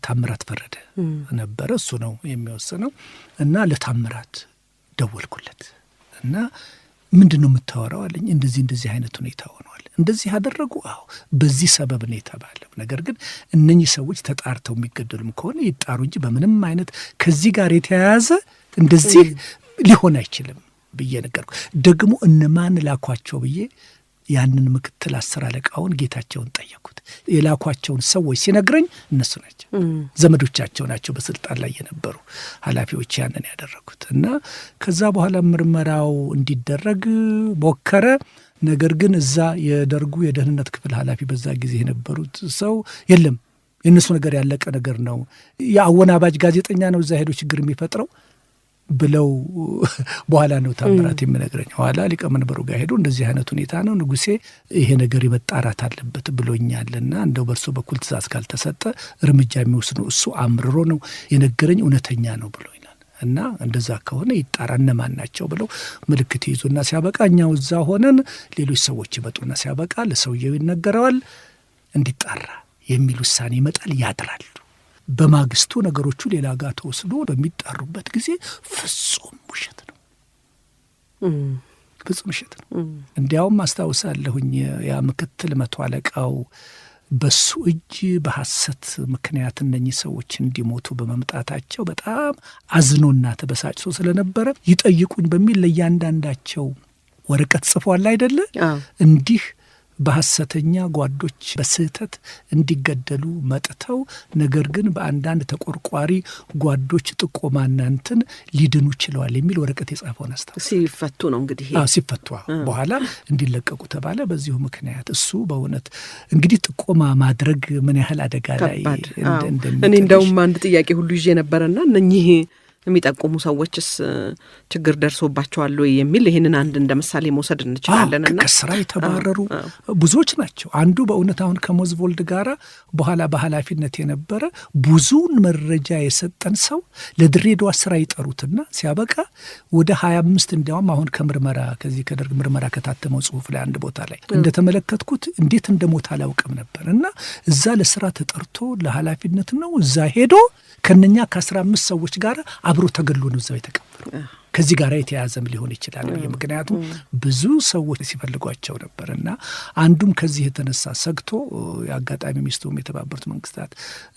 ታምራት ፈረደ ነበረ፣ እሱ ነው የሚወስነው። እና ለታምራት ደወልኩለት እና ምንድን ነው የምታወራው አለኝ። እንደዚህ አይነት ሁኔታ ሆኗል፣ እንደዚህ ያደረጉ አዎ በዚህ ሰበብ ነው የተባለው። ነገር ግን እነኚህ ሰዎች ተጣርተው የሚገደሉም ከሆነ ይጣሩ እንጂ በምንም አይነት ከዚህ ጋር የተያያዘ እንደዚህ ሊሆን አይችልም ብዬ ነገርኩ። ደግሞ እነማን ላኳቸው ብዬ ያንን ምክትል 10 አለቃውን ጌታቸውን ጠየቁት። የላኳቸውን ሰዎች ሲነግረኝ እነሱ ናቸው፣ ዘመዶቻቸው ናቸው በስልጣን ላይ የነበሩ ኃላፊዎች ያንን ያደረጉት። እና ከዛ በኋላ ምርመራው እንዲደረግ ሞከረ። ነገር ግን እዛ የደርጉ የደህንነት ክፍል ኃላፊ በዛ ጊዜ የነበሩት ሰው የለም የእነሱ ነገር ያለቀ ነገር ነው፣ የአወናባጅ ጋዜጠኛ ነው እዛ ሄዶ ችግር የሚፈጥረው ብለው በኋላ ነው ታምራት የምነግረኝ። ኋላ ሊቀመንበሩ ጋር ሄዶ እንደዚህ አይነት ሁኔታ ነው ንጉሴ ይሄ ነገር ይበጣራት አለበት ብሎኛልና እንደው በእርሱ በኩል ትእዛዝ ካልተሰጠ እርምጃ የሚወስኑ እሱ አምርሮ ነው የነገረኝ፣ እውነተኛ ነው ብሎኛል። እና እንደዛ ከሆነ ይጣራ እነማን ናቸው ብለው ምልክት ይዙና ሲያበቃ እኛው እዛ ሆነን ሌሎች ሰዎች ይመጡና ሲያበቃ ለሰውየው ይነገረዋል፣ እንዲጣራ የሚል ውሳኔ ይመጣል፣ ያድራሉ። በማግስቱ ነገሮቹ ሌላ ጋር ተወስዶ በሚጣሩበት ጊዜ ፍጹም ውሸት ነው፣ ፍጹም ውሸት ነው። እንዲያውም አስታውሳለሁኝ ያ ምክትል መቶ አለቃው በሱ እጅ በሐሰት ምክንያት እነኚህ ሰዎች እንዲሞቱ በመምጣታቸው በጣም አዝኖና ተበሳጭቶ ስለነበረ ይጠይቁኝ በሚል ለእያንዳንዳቸው ወረቀት ጽፏል አይደለ? እንዲህ በሐሰተኛ ጓዶች በስህተት እንዲገደሉ መጥተው ነገር ግን በአንዳንድ ተቆርቋሪ ጓዶች ጥቆማና እንትን ሊድኑ ችለዋል የሚል ወረቀት የጻፈውን አስታውሳለሁ። ሲፈቱ ነው እንግዲህ ሲፈቱ በኋላ እንዲለቀቁ ተባለ። በዚሁ ምክንያት እሱ በእውነት እንግዲህ ጥቆማ ማድረግ ምን ያህል አደጋ ላይ እኔ እንደውም አንድ ጥያቄ ሁሉ ይዤ ነበረና እነኚህ የሚጠቁሙ ሰዎችስ ችግር ደርሶባቸዋል ወይ የሚል ይሄንን አንድ እንደ ምሳሌ መውሰድ እንችላለንና ከስራ የተባረሩ ብዙዎች ናቸው። አንዱ በእውነት አሁን ከሞዝቮልድ ጋራ በኋላ በኃላፊነት የነበረ ብዙውን መረጃ የሰጠን ሰው ለድሬዳዋ ስራ ይጠሩትና ሲያበቃ ወደ 25 እንዲያውም አሁን ከምርመራ ከዚህ ከደርግ ምርመራ ከታተመው ጽሁፍ ላይ አንድ ቦታ ላይ እንደተመለከትኩት እንዴት እንደሞታ አላውቅም ነበር እና እዛ ለስራ ተጠርቶ ለኃላፊነት ነው እዛ ሄዶ ከነኛ ከ15 ሰዎች ጋር አብሮ ተገሎ ነው እዛው የተቀበሩ። ከዚህ ጋር የተያዘም ሊሆን ይችላል። ምክንያቱም ብዙ ሰዎች ሲፈልጓቸው ነበርና አንዱም ከዚህ የተነሳ ሰግቶ የአጋጣሚ ሚስቱም የተባበሩት መንግስታት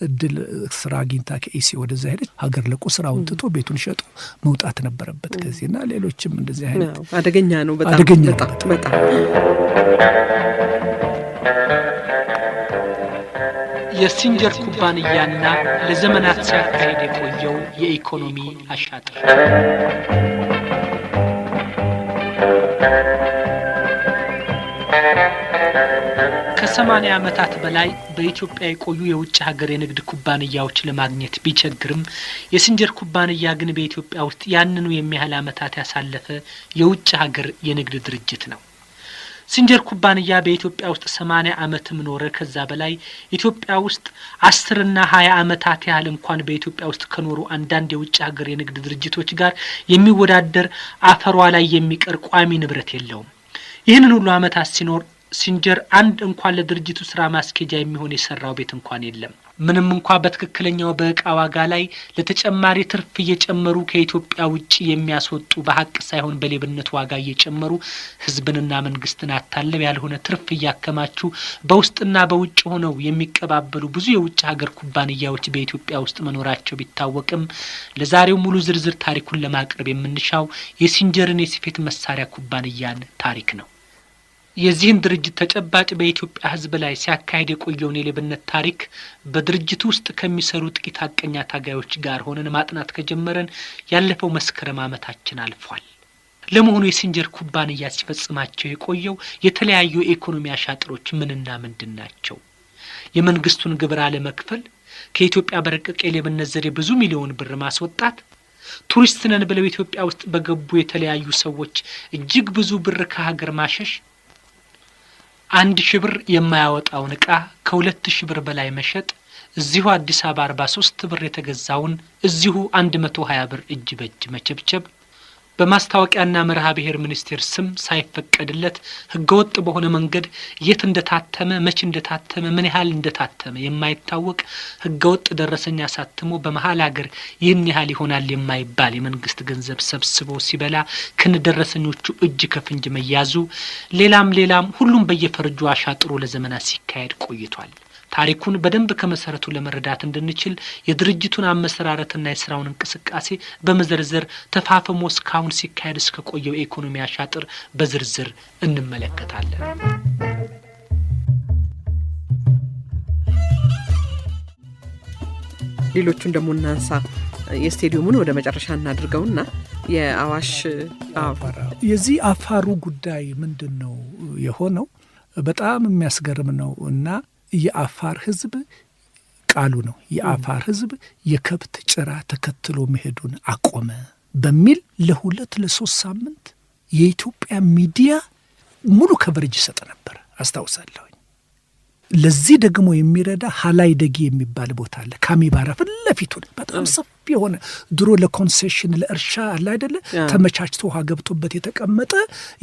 እድል ስራ አግኝታ ከኢሲ ወደዛ ሄደች። ሀገር ለቆ ስራውን ትቶ ቤቱን ሸጦ መውጣት ነበረበት ከዚህና ሌሎችም እንደዚህ አይነት አደገኛ ነው። በጣም አደገኛ በጣም የሲንጀር ኩባንያና ለዘመናት ሲያካሄድ የቆየው የኢኮኖሚ አሻጥር ከ80 ዓመታት በላይ በኢትዮጵያ የቆዩ የውጭ ሀገር የንግድ ኩባንያዎች ለማግኘት ቢቸግርም የሲንጀር ኩባንያ ግን በኢትዮጵያ ውስጥ ያንኑ የሚያህል ዓመታት ያሳለፈ የውጭ ሀገር የንግድ ድርጅት ነው። ሲንጀር ኩባንያ በኢትዮጵያ ውስጥ 80 ዓመትም ኖረ ከዛ በላይ ኢትዮጵያ ውስጥ 10 እና 20 ዓመታት ያህል እንኳን በኢትዮጵያ ውስጥ ከኖሩ አንዳንድ የውጭ ሀገር የንግድ ድርጅቶች ጋር የሚወዳደር አፈሯ ላይ የሚቀር ቋሚ ንብረት የለውም። ይህንን ሁሉ ዓመታት ሲኖር ሲንጀር አንድ እንኳን ለድርጅቱ ስራ ማስኬጃ የሚሆን የሰራው ቤት እንኳን የለም። ምንም እንኳን በትክክለኛው በእቃ ዋጋ ላይ ለተጨማሪ ትርፍ እየጨመሩ ከኢትዮጵያ ውጪ የሚያስወጡ በሐቅ ሳይሆን በሌብነት ዋጋ እየጨመሩ ህዝብንና መንግስትን አታለብ ያልሆነ ትርፍ እያከማቹ በውስጥና በውጭ ሆነው የሚቀባበሉ ብዙ የውጭ ሀገር ኩባንያዎች በኢትዮጵያ ውስጥ መኖራቸው ቢታወቅም ለዛሬው ሙሉ ዝርዝር ታሪኩን ለማቅረብ የምንሻው የሲንጀርን የስፌት መሳሪያ ኩባንያን ታሪክ ነው። የዚህን ድርጅት ተጨባጭ በኢትዮጵያ ህዝብ ላይ ሲያካሂድ የቆየውን የሌብነት ታሪክ በድርጅቱ ውስጥ ከሚሰሩ ጥቂት ሐቀኛ ታጋዮች ጋር ሆነን ማጥናት ከጀመረን ያለፈው መስከረም ዓመታችን አልፏል። ለመሆኑ የሲንጀር ኩባንያ ሲፈጽማቸው የቆየው የተለያዩ የኢኮኖሚ አሻጥሮች ምንና ምንድን ናቸው? የመንግስቱን ግብር አለመክፈል፣ ከኢትዮጵያ በረቀቀ የሌብነት ዘዴ ብዙ ሚሊዮን ብር ማስወጣት፣ ቱሪስት ነን ብለው ኢትዮጵያ ውስጥ በገቡ የተለያዩ ሰዎች እጅግ ብዙ ብር ከሀገር ማሸሽ፣ 1000 ብር የማያወጣውን ዕቃ ከ2000 ብር በላይ መሸጥ፣ እዚሁ አዲስ አበባ 43 ብር የተገዛውን እዚሁ 120 ብር እጅ በእጅ መቸብቸብ፣ በማስታወቂያና መርሃ ብሔር ሚኒስቴር ስም ሳይፈቀድለት ህገወጥ በሆነ መንገድ የት እንደታተመ መቼ እንደታተመ ምን ያህል እንደታተመ የማይታወቅ ህገወጥ ደረሰኛ አሳትሞ በመሃል ሀገር ይህን ያህል ይሆናል የማይባል የመንግስት ገንዘብ ሰብስቦ ሲበላ ከነደረሰኞቹ እጅ ከፍንጅ መያዙ፣ ሌላም ሁሉም በየፈርጁ አሻጥሮ ለዘመናት ሲካሄድ ቆይቷል። ታሪኩን በደንብ ከመሰረቱ ለመረዳት እንድንችል የድርጅቱን አመሰራረትና የስራውን እንቅስቃሴ በመዘርዘር ተፋፍሞ እስካሁን ሲካሄድ እስከ ቆየው የኢኮኖሚ አሻጥር በዝርዝር እንመለከታለን። ሌሎቹን ደግሞ እናንሳ። የስቴዲየሙን ወደ መጨረሻ እናድርገውና የአዋሽ የዚህ አፋሩ ጉዳይ ምንድን ነው የሆነው? በጣም የሚያስገርም ነው እና የአፋር ህዝብ ቃሉ ነው የአፋር ህዝብ የከብት ጭራ ተከትሎ መሄዱን አቆመ በሚል ለ2-3 ሳምንት የኢትዮጵያ ሚዲያ ሙሉ ከቨሬጅ ይሰጥ ነበር አስታውሳለሁ። ለዚህ ደግሞ የሚረዳ ሀላይ ደጊ የሚባል ቦታ አለ ካሚባራ ፊት ለፊቱ በጣም ሰፊ የሆነ ድሮ ለኮንሴሽን ለእርሻ አለ አይደለ ተመቻችቶ ውሃ ገብቶበት የተቀመጠ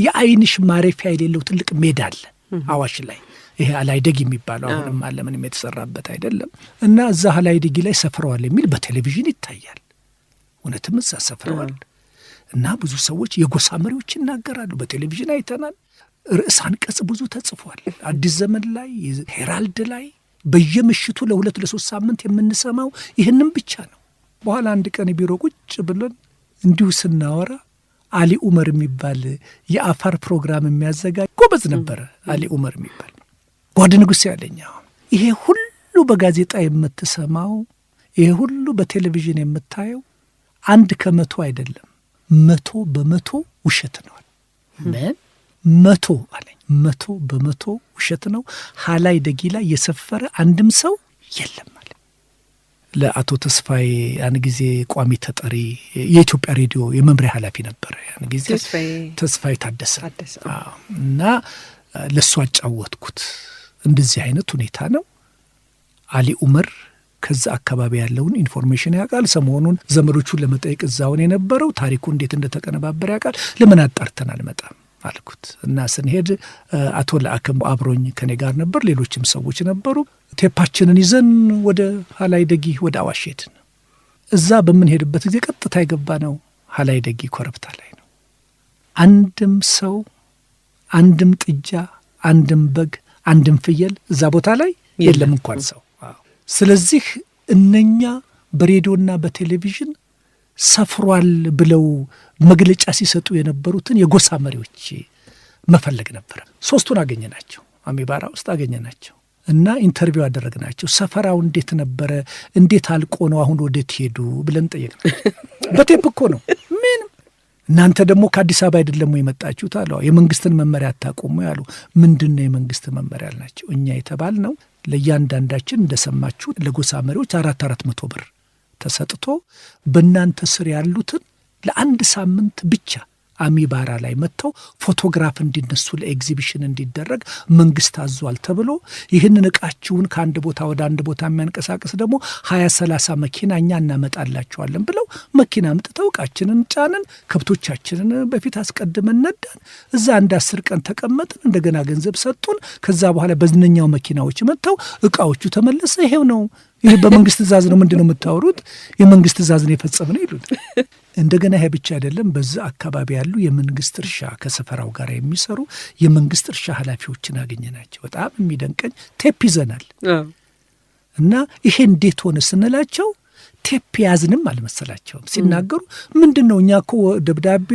የአይንሽ ማረፊያ የሌለው ትልቅ ሜዳ አለ አዋሽ ላይ። ይሄ አላይደግ የሚባለው አሁንም አለ ምንም የተሰራበት አይደለም። እና እዛ አላይደግ ላይ ሰፍረዋል የሚል በቴሌቪዥን ይታያል። እውነትም እዛ ሰፍረዋል እና ብዙ ሰዎች የጎሳ መሪዎች ይናገራሉ። በቴሌቪዥን አይተናል። ርዕስ አንቀጽ ብዙ ተጽፏል። አዲስ ዘመን ላይ ሄራልድ ላይ በየምሽቱ ለ2-3 ሳምንት የምንሰማው ይህንም ብቻ ነው። በኋላ አንድ ቀን ቢሮ ቁጭ ብለን እንዲሁ ስናወራ አሊ ኡመር የሚባል የአፋር ፕሮግራም የሚያዘጋጅ ጎበዝ ነበረ። አሊ ኡመር የሚባል ጓድ ንጉሴ ያለኝ ይሄ ሁሉ በጋዜጣ የምትሰማው ይሄ ሁሉ በቴሌቪዥን የምታየው 1% አይደለም 100% ውሸት ነው። ምን 100 አለኝ 100% ውሸት ነው። ሀላይ ደጊ ላይ የሰፈረ አንድም ሰው የለም አለ። ለአቶ ተስፋዬ ያን ጊዜ ቋሚ ተጠሪ የኢትዮጵያ ሬዲዮ የመምሪያ ኃላፊ ነበር ያን ጊዜ ተስፋዬ ታደሰ እና ለሱ አጫወትኩት። እንደዚህ አይነት ሁኔታ ነው። አሊ ኡመር ከዛ አካባቢ ያለውን ኢንፎርሜሽን ያውቃል። ሰሞኑን ዘመዶቹን ለመጠየቅ እዛውን የነበረው ታሪኩ እንዴት እንደተቀነባበረ ያውቃል። ለምን አጣርተን አልመጣም አልኩት እና ስንሄድ አቶ ለአከም አብሮኝ ከኔ ጋር ነበር። ሌሎችም ሰዎች ነበሩ። ቴፓችንን ይዘን ወደ ሀላይ ደጊ ወደ አዋሽ ሄድን። እዛ በምንሄድበት ጊዜ ቀጥታ የገባ ነው ሀላይ ደጊ ኮረብታ ላይ ነው። አንድም ሰው አንድም ጥጃ አንድም በግ አንድም ፍየል እዛ ቦታ ላይ የለም እንኳን ሰው። ስለዚህ እነኛ በሬዲዮና በቴሌቪዥን ሰፍሯል ብለው መግለጫ ሲሰጡ የነበሩትን የጎሳ መሪዎች መፈለግ ነበር። 3ቱን አገኘናቸው። አሚባራ ውስጥ አገኘናቸው እና ኢንተርቪው አደረግናቸው። ሰፈራው እንዴት ነበረ? እንዴት አልቆ ነው አሁን ወዴት ሄዱ ብለን ጠየቅናቸው። በቴፕ እኮ ነው ምንም። እናንተ ደግሞ ከአዲስ አበባ አይደለም የመጣችሁት አሉ። የመንግስትን መመሪያ አታቆሙ ያሉ። ምንድነው የመንግስት መመሪያ አልናቸው። እኛ የተባልነው ለእያንዳንዳችን እንደሰማችሁ ለጎሳ መሪዎች 400 ብር ተሰጥቶ በእናንተ ስር ያሉትን ለ1 ሳምንት ብቻ አሚባራ ላይ መጥተው ፎቶግራፍ እንዲነሱ ለኤግዚቢሽን እንዲደረግ መንግስት አዟል ተብሎ ይህንን እቃችሁን ከአንድ ቦታ ወደ አንድ ቦታ የሚያንቀሳቀስ ደግሞ 20-30 መኪና እኛ እናመጣላቸዋለን ብለው መኪና አምጥተው እቃችንን ጫንን፣ ከብቶቻችንን በፊት አስቀድመን ነዳን። እዛ አንድ 10 ቀን ተቀመጥን። እንደገና ገንዘብ ሰጡን። ከዛ በኋላ በዝነኛው መኪናዎች መጥተው እቃዎቹ ተመለሰ። ይሄው ነው። ይህ በመንግስት ትእዛዝ ነው። ምንድን ነው የምታወሩት? የመንግስት ትእዛዝ ነው የፈጸምነው ይሉት። እንደገና ይሄ ብቻ አይደለም። በዛ አካባቢ ያሉ የመንግስት እርሻ ከሰፈራው ጋር የሚሰሩ የመንግስት እርሻ ኃላፊዎችን አገኘናቸው። በጣም የሚደንቀኝ ቴፕ ይዘናል እና ይሄ እንዴት ሆነ ስንላቸው ቴፕ ያዝንም አልመሰላቸውም። ሲናገሩ ምንድን ነው እኛ እኮ ደብዳቤ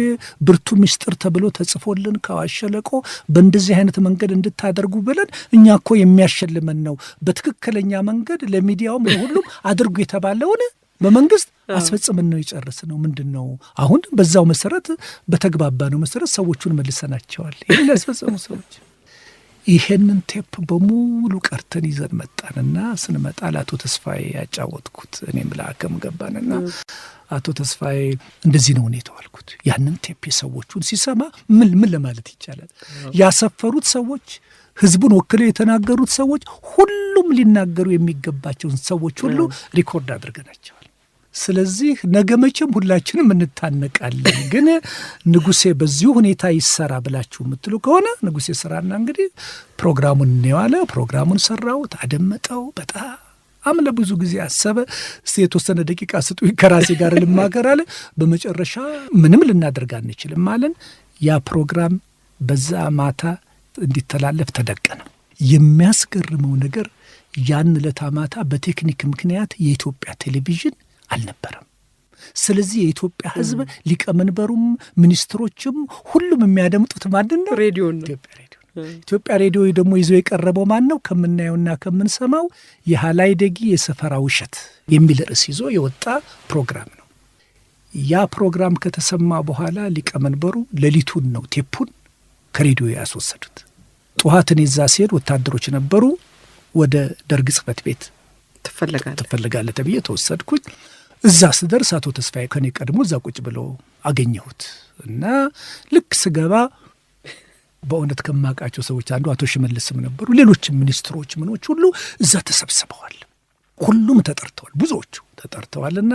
ብርቱ ምስጢር ተብሎ ተጽፎልን ከአዋሽ ሸለቆ በእንደዚህ አይነት መንገድ እንድታደርጉ ብለን እኛ እኮ የሚያሸልመን ነው በትክክለኛ መንገድ ለሚዲያውም ለሁሉም አድርጉ የተባለውን በመንግስት አስፈጽመን ነው የጨርስ ነው። ምንድን ነው አሁን በዛው መሰረት በተግባባ ነው መሰረት ሰዎቹን መልሰናቸዋል። ይህን ያስፈጸሙ ሰዎች ይሄንን ቴፕ በሙሉ ቀርተን ይዘን መጣንና ስንመጣ ለአቶ ተስፋዬ ያጫወትኩት እኔም ለአከም ገባንና አቶ ተስፋዬ እንደዚህ ነው ሁኔታው አልኩት። ያንን ቴፕ ሰዎቹን ሲሰማ ምን ለማለት ይቻላል? ያሰፈሩት ሰዎች፣ ህዝቡን ወክለው የተናገሩት ሰዎች፣ ሁሉም ሊናገሩ የሚገባቸውን ሰዎች ሁሉ ሪኮርድ አድርገናቸዋል። ስለዚህ ነገ መቼም ሁላችንም እንታነቃለን። ግን ንጉሴ በዚሁ ሁኔታ ይሰራ ብላችሁ የምትሉ ከሆነ ንጉሴ ስራና እንግዲህ ፕሮግራሙን እንየዋለ። ፕሮግራሙን ሰራሁት፣ አደመጠው። በጣም ለብዙ ጊዜ አሰበ። እስቲ የተወሰነ ደቂቃ ስጡኝ ከራሴ ጋር ልማከር አለ። በመጨረሻ ምንም ልናደርግ አንችልም አለን። ያ ፕሮግራም በዛ ማታ እንዲተላለፍ ተደቀነ። የሚያስገርመው ነገር ያን ዕለት ማታ በቴክኒክ ምክንያት የኢትዮጵያ ቴሌቪዥን አልነበረም። ስለዚህ የኢትዮጵያ ሕዝብ ሊቀመንበሩም ሚኒስትሮችም ሁሉም የሚያደምጡት ማንን ነው? ሬዲዮ ነው። ኢትዮጵያ ሬዲዮ ደግሞ ይዞ የቀረበው ማን ነው? ከምናየውና ከምንሰማው የሃላይ ደጊ የሰፈራ ውሸት የሚል ርዕስ ይዞ የወጣ ፕሮግራም ነው። ያ ፕሮግራም ከተሰማ በኋላ ሊቀመንበሩ ሌሊቱን ነው ቴፑን ከሬዲዮ ያስወሰዱት። ጠዋትን የዛ ሲሄድ ወታደሮች ነበሩ። ወደ ደርግ ጽሕፈት ቤት ትፈልጋለህ ተብዬ ተወሰድኩኝ። እዛ ስደርስ አቶ ተስፋዬ ከኔ ቀድሞ እዛ ቁጭ ብሎ አገኘሁት እና ልክ ስገባ በእውነት ከማውቃቸው ሰዎች አንዱ አቶ ሽመልስም ነበሩ። ሌሎችም ሚኒስትሮች ምኖች ሁሉ እዛ ተሰብስበዋል። ሁሉም ተጠርተዋል፣ ብዙዎቹ ተጠርተዋልና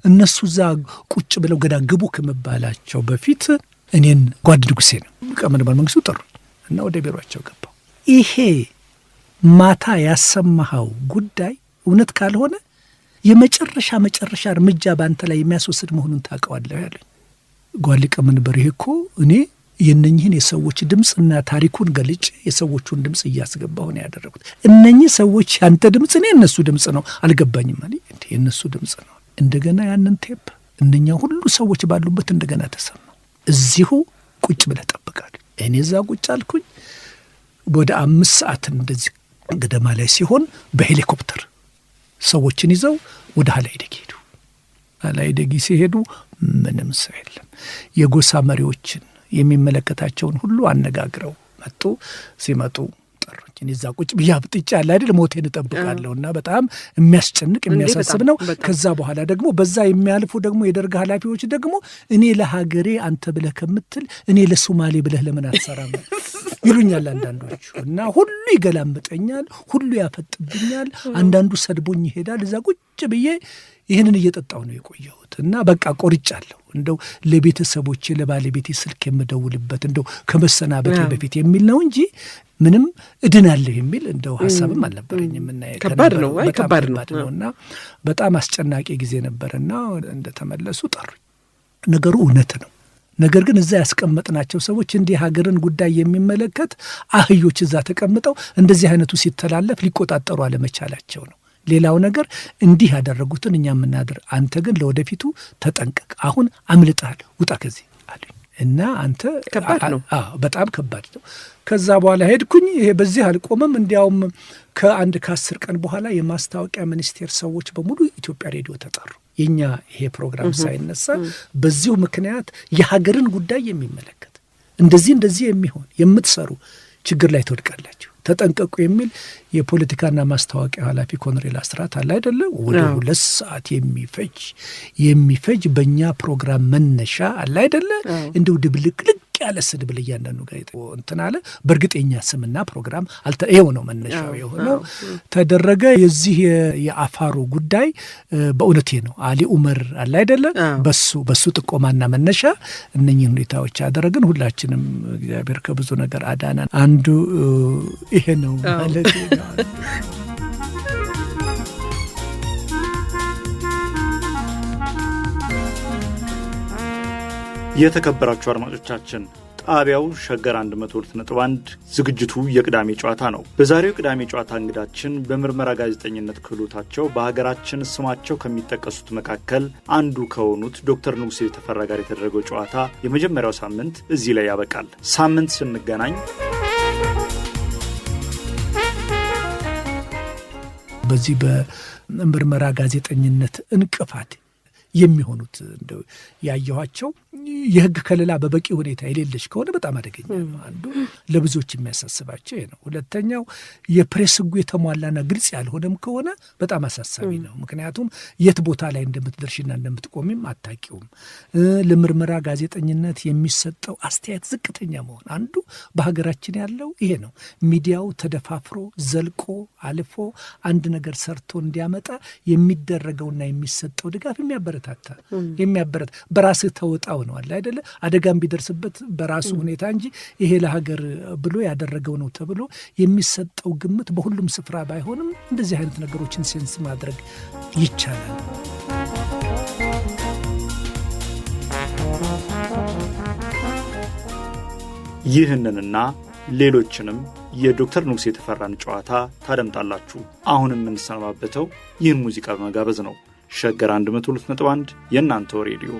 እነሱ እዛ ቁጭ ብለው ገና ግቡ ከመባላቸው በፊት እኔን ጓድ ንጉሴ ነው ሊቀመንበር መንግስቱ ጠሩኝ እና ወደ ቢሮአቸው ገባሁ። ይሄ ማታ ያሰማኸው ጉዳይ እውነት ካልሆነ የመጨረሻ እርምጃ በአንተ ላይ የሚያስወስድ መሆኑን ታውቀዋለህ ያሉኝ። ጓድ ሊቀመንበር ይሄ እኮ እኔ የእነኝህን የሰዎች ድምፅና ታሪኩን ገልጬ የሰዎቹን ድምፅ እያስገባሁ ነው ያደረጉት። እነኚህ ሰዎች ያንተ ድምፅ ነው የእነሱ ድምፅ ነው? አልገባኝም አለ። እንዴ የእነሱ ድምፅ ነው። እንደገና ያንን ቴፕ እነኛ ሁሉ ሰዎች ባሉበት እንደገና ተሰማ። እዚሁ ቁጭ ብለህ ጠብቃለህ። እኔ እዛ ቁጭ አልኩኝ። ወደ 5 ሰዓት እንደዚህ ገደማ ላይ ሲሆን በሄሊኮፕተር ሰዎችን ይዘው ወደ ሃላይ ደጊ ሄዱ። ሃላይ ደጊ ሲሄዱ ምንም ሰው የለም። የጎሳ መሪዎችን የሚመለከታቸውን ሁሉ አነጋግረው መጡ። ሲመጡ ጠሩኝ። እኔ እዛ ቁጭ ብዬ አብጥጬ አለ አይደል ሞቴን እጠብቃለሁና በጣም የሚያስጨንቅ የሚያሳስብ ነው። ከዛ በኋላ ደግሞ በዛ የሚያልፉ ደግሞ የደርግ ኃላፊዎች ደግሞ እኔ ለሀገሬ አንተ ብለህ ከምትል እኔ ለሶማሌ ብለህ ለምን አትሰራም ይሉኛል አንዳንዶቹ። እና ሁሉ ይገላምጠኛል፣ ሁሉ ያፈጥብኛል። አንዳንዱ ሰድቦኝ ይሄዳል። እዛ ቁጭ ብዬ ይህንን እየጠጣው ነው የቆየሁት እና በቃ ቆርጫለሁ። እንደው ለቤተሰቦቼ ለባለቤቴ ስልክ የምደውልበት እንደው ከመሰናበቴ በፊት የሚል ነው እንጂ ምንም እድናለሁ የሚል እንደው ሀሳብም አልነበረኝም። እና ከባድ ነው እና በጣም አስጨናቂ ጊዜ ነበርና እንደተመለሱ ጠሩኝ። ነገሩ እውነት ነው። ነገር ግን እዛ ያስቀመጥናቸው ሰዎች እንዲህ ሀገርን ጉዳይ የሚመለከት አህዮች እዛ ተቀምጠው እንደዚህ አይነቱ ሲተላለፍ ሊቆጣጠሩ አለመቻላቸው ነው። ሌላው ነገር እንዲህ ያደረጉትን እኛ የምናደር፣ አንተ ግን ለወደፊቱ ተጠንቀቅ፣ አሁን አምልጠሃል፣ ውጣ ከዚህ አሉኝ። እና አንተ ከባድ ነው። በጣም ከባድ ነው። ከዛ በኋላ ሄድኩኝ። ይሄ በዚህ አልቆመም። እንዲያውም ከ10 ቀን በኋላ የማስታወቂያ ሚኒስቴር ሰዎች በሙሉ ኢትዮጵያ ሬዲዮ ተጠሩ። የኛ ይሄ ፕሮግራም ሳይነሳ በዚሁ ምክንያት የሀገርን ጉዳይ የሚመለከት እንደዚህ የሚሆን የምትሰሩ ችግር ላይ ትወድቃላችሁ፣ ተጠንቀቁ የሚል የፖለቲካና ማስታወቂያ ኃላፊ ኮሎኔል አስራት አለ አይደለ? ወደ 2 ሰዓት የሚፈጅ በእኛ ፕሮግራም መነሻ አለ አይደለ? እንደው ድብልቅልቅ ያለ ስድብ ለያንዳንዱ ጋዜጣ እንትን አለ። በእርግጠኛ ስምና ፕሮግራም ይኸው ነው መነሻው የሆነው ተደረገ። የዚህ የአፋሩ ጉዳይ በእውነቴ ነው አሊ ኡመር አለ አይደለ? በሱ ጥቆማና መነሻ እነኚህ ሁኔታዎች አደረግን። ሁላችንም እግዚአብሔር ከብዙ ነገር አዳናን። አንዱ ይሄ ነው ማለት ነው። የተከበራችሁ አድማጮቻችን ጣቢያው ሸገር 102.1 ዝግጅቱ የቅዳሜ ጨዋታ ነው። በዛሬው ቅዳሜ ጨዋታ እንግዳችን በምርመራ ጋዜጠኝነት ክህሎታቸው በሀገራችን ስማቸው ከሚጠቀሱት መካከል አንዱ ከሆኑት ዶክተር ንጉሴ ተፈራ ጋር የተደረገው ጨዋታ የመጀመሪያው ሳምንት እዚህ ላይ ያበቃል። ሳምንት ስንገናኝ በዚህ በምርመራ ጋዜጠኝነት እንቅፋት የሚሆኑት እንደው ያየኋቸው የህግ ከለላ በበቂ ሁኔታ የሌለች ከሆነ በጣም አደገኛ ነው። አንዱ ለብዙዎች የሚያሳስባቸው ነው። ሁለተኛው የፕሬስ ህጉ የተሟላና ግልጽ ያልሆነም ከሆነ በጣም አሳሳቢ ነው። ምክንያቱም የት ቦታ ላይ እንደምትደርሽና እንደምትቆሚም አታውቂውም። ለምርመራ ጋዜጠኝነት የሚሰጠው አስተያየት ዝቅተኛ መሆን አንዱ በሀገራችን ያለው ይሄ ነው። ሚዲያው ተደፋፍሮ ዘልቆ አልፎ አንድ ነገር ሰርቶ እንዲያመጣ የሚደረገውና የሚሰጠው ድጋፍ የሚያበረታታ በራስህ ተወጣው ነው አለ አይደለ? አደጋም ቢደርስበት በራሱ ሁኔታ እንጂ ይሄ ለሀገር ብሎ ያደረገው ነው ተብሎ የሚሰጠው ግምት በሁሉም ስፍራ ባይሆንም እንደዚህ አይነት ነገሮችን ሴንስ ማድረግ ይቻላል። ይህንንና ሌሎችንም የዶክተር ንጉሴ ተፈራን ጨዋታ ታደምጣላችሁ። አሁንም የምንሰማበተው ይህን ሙዚቃ በመጋበዝ ነው። ሸገር 102.1 የእናንተው ሬዲዮ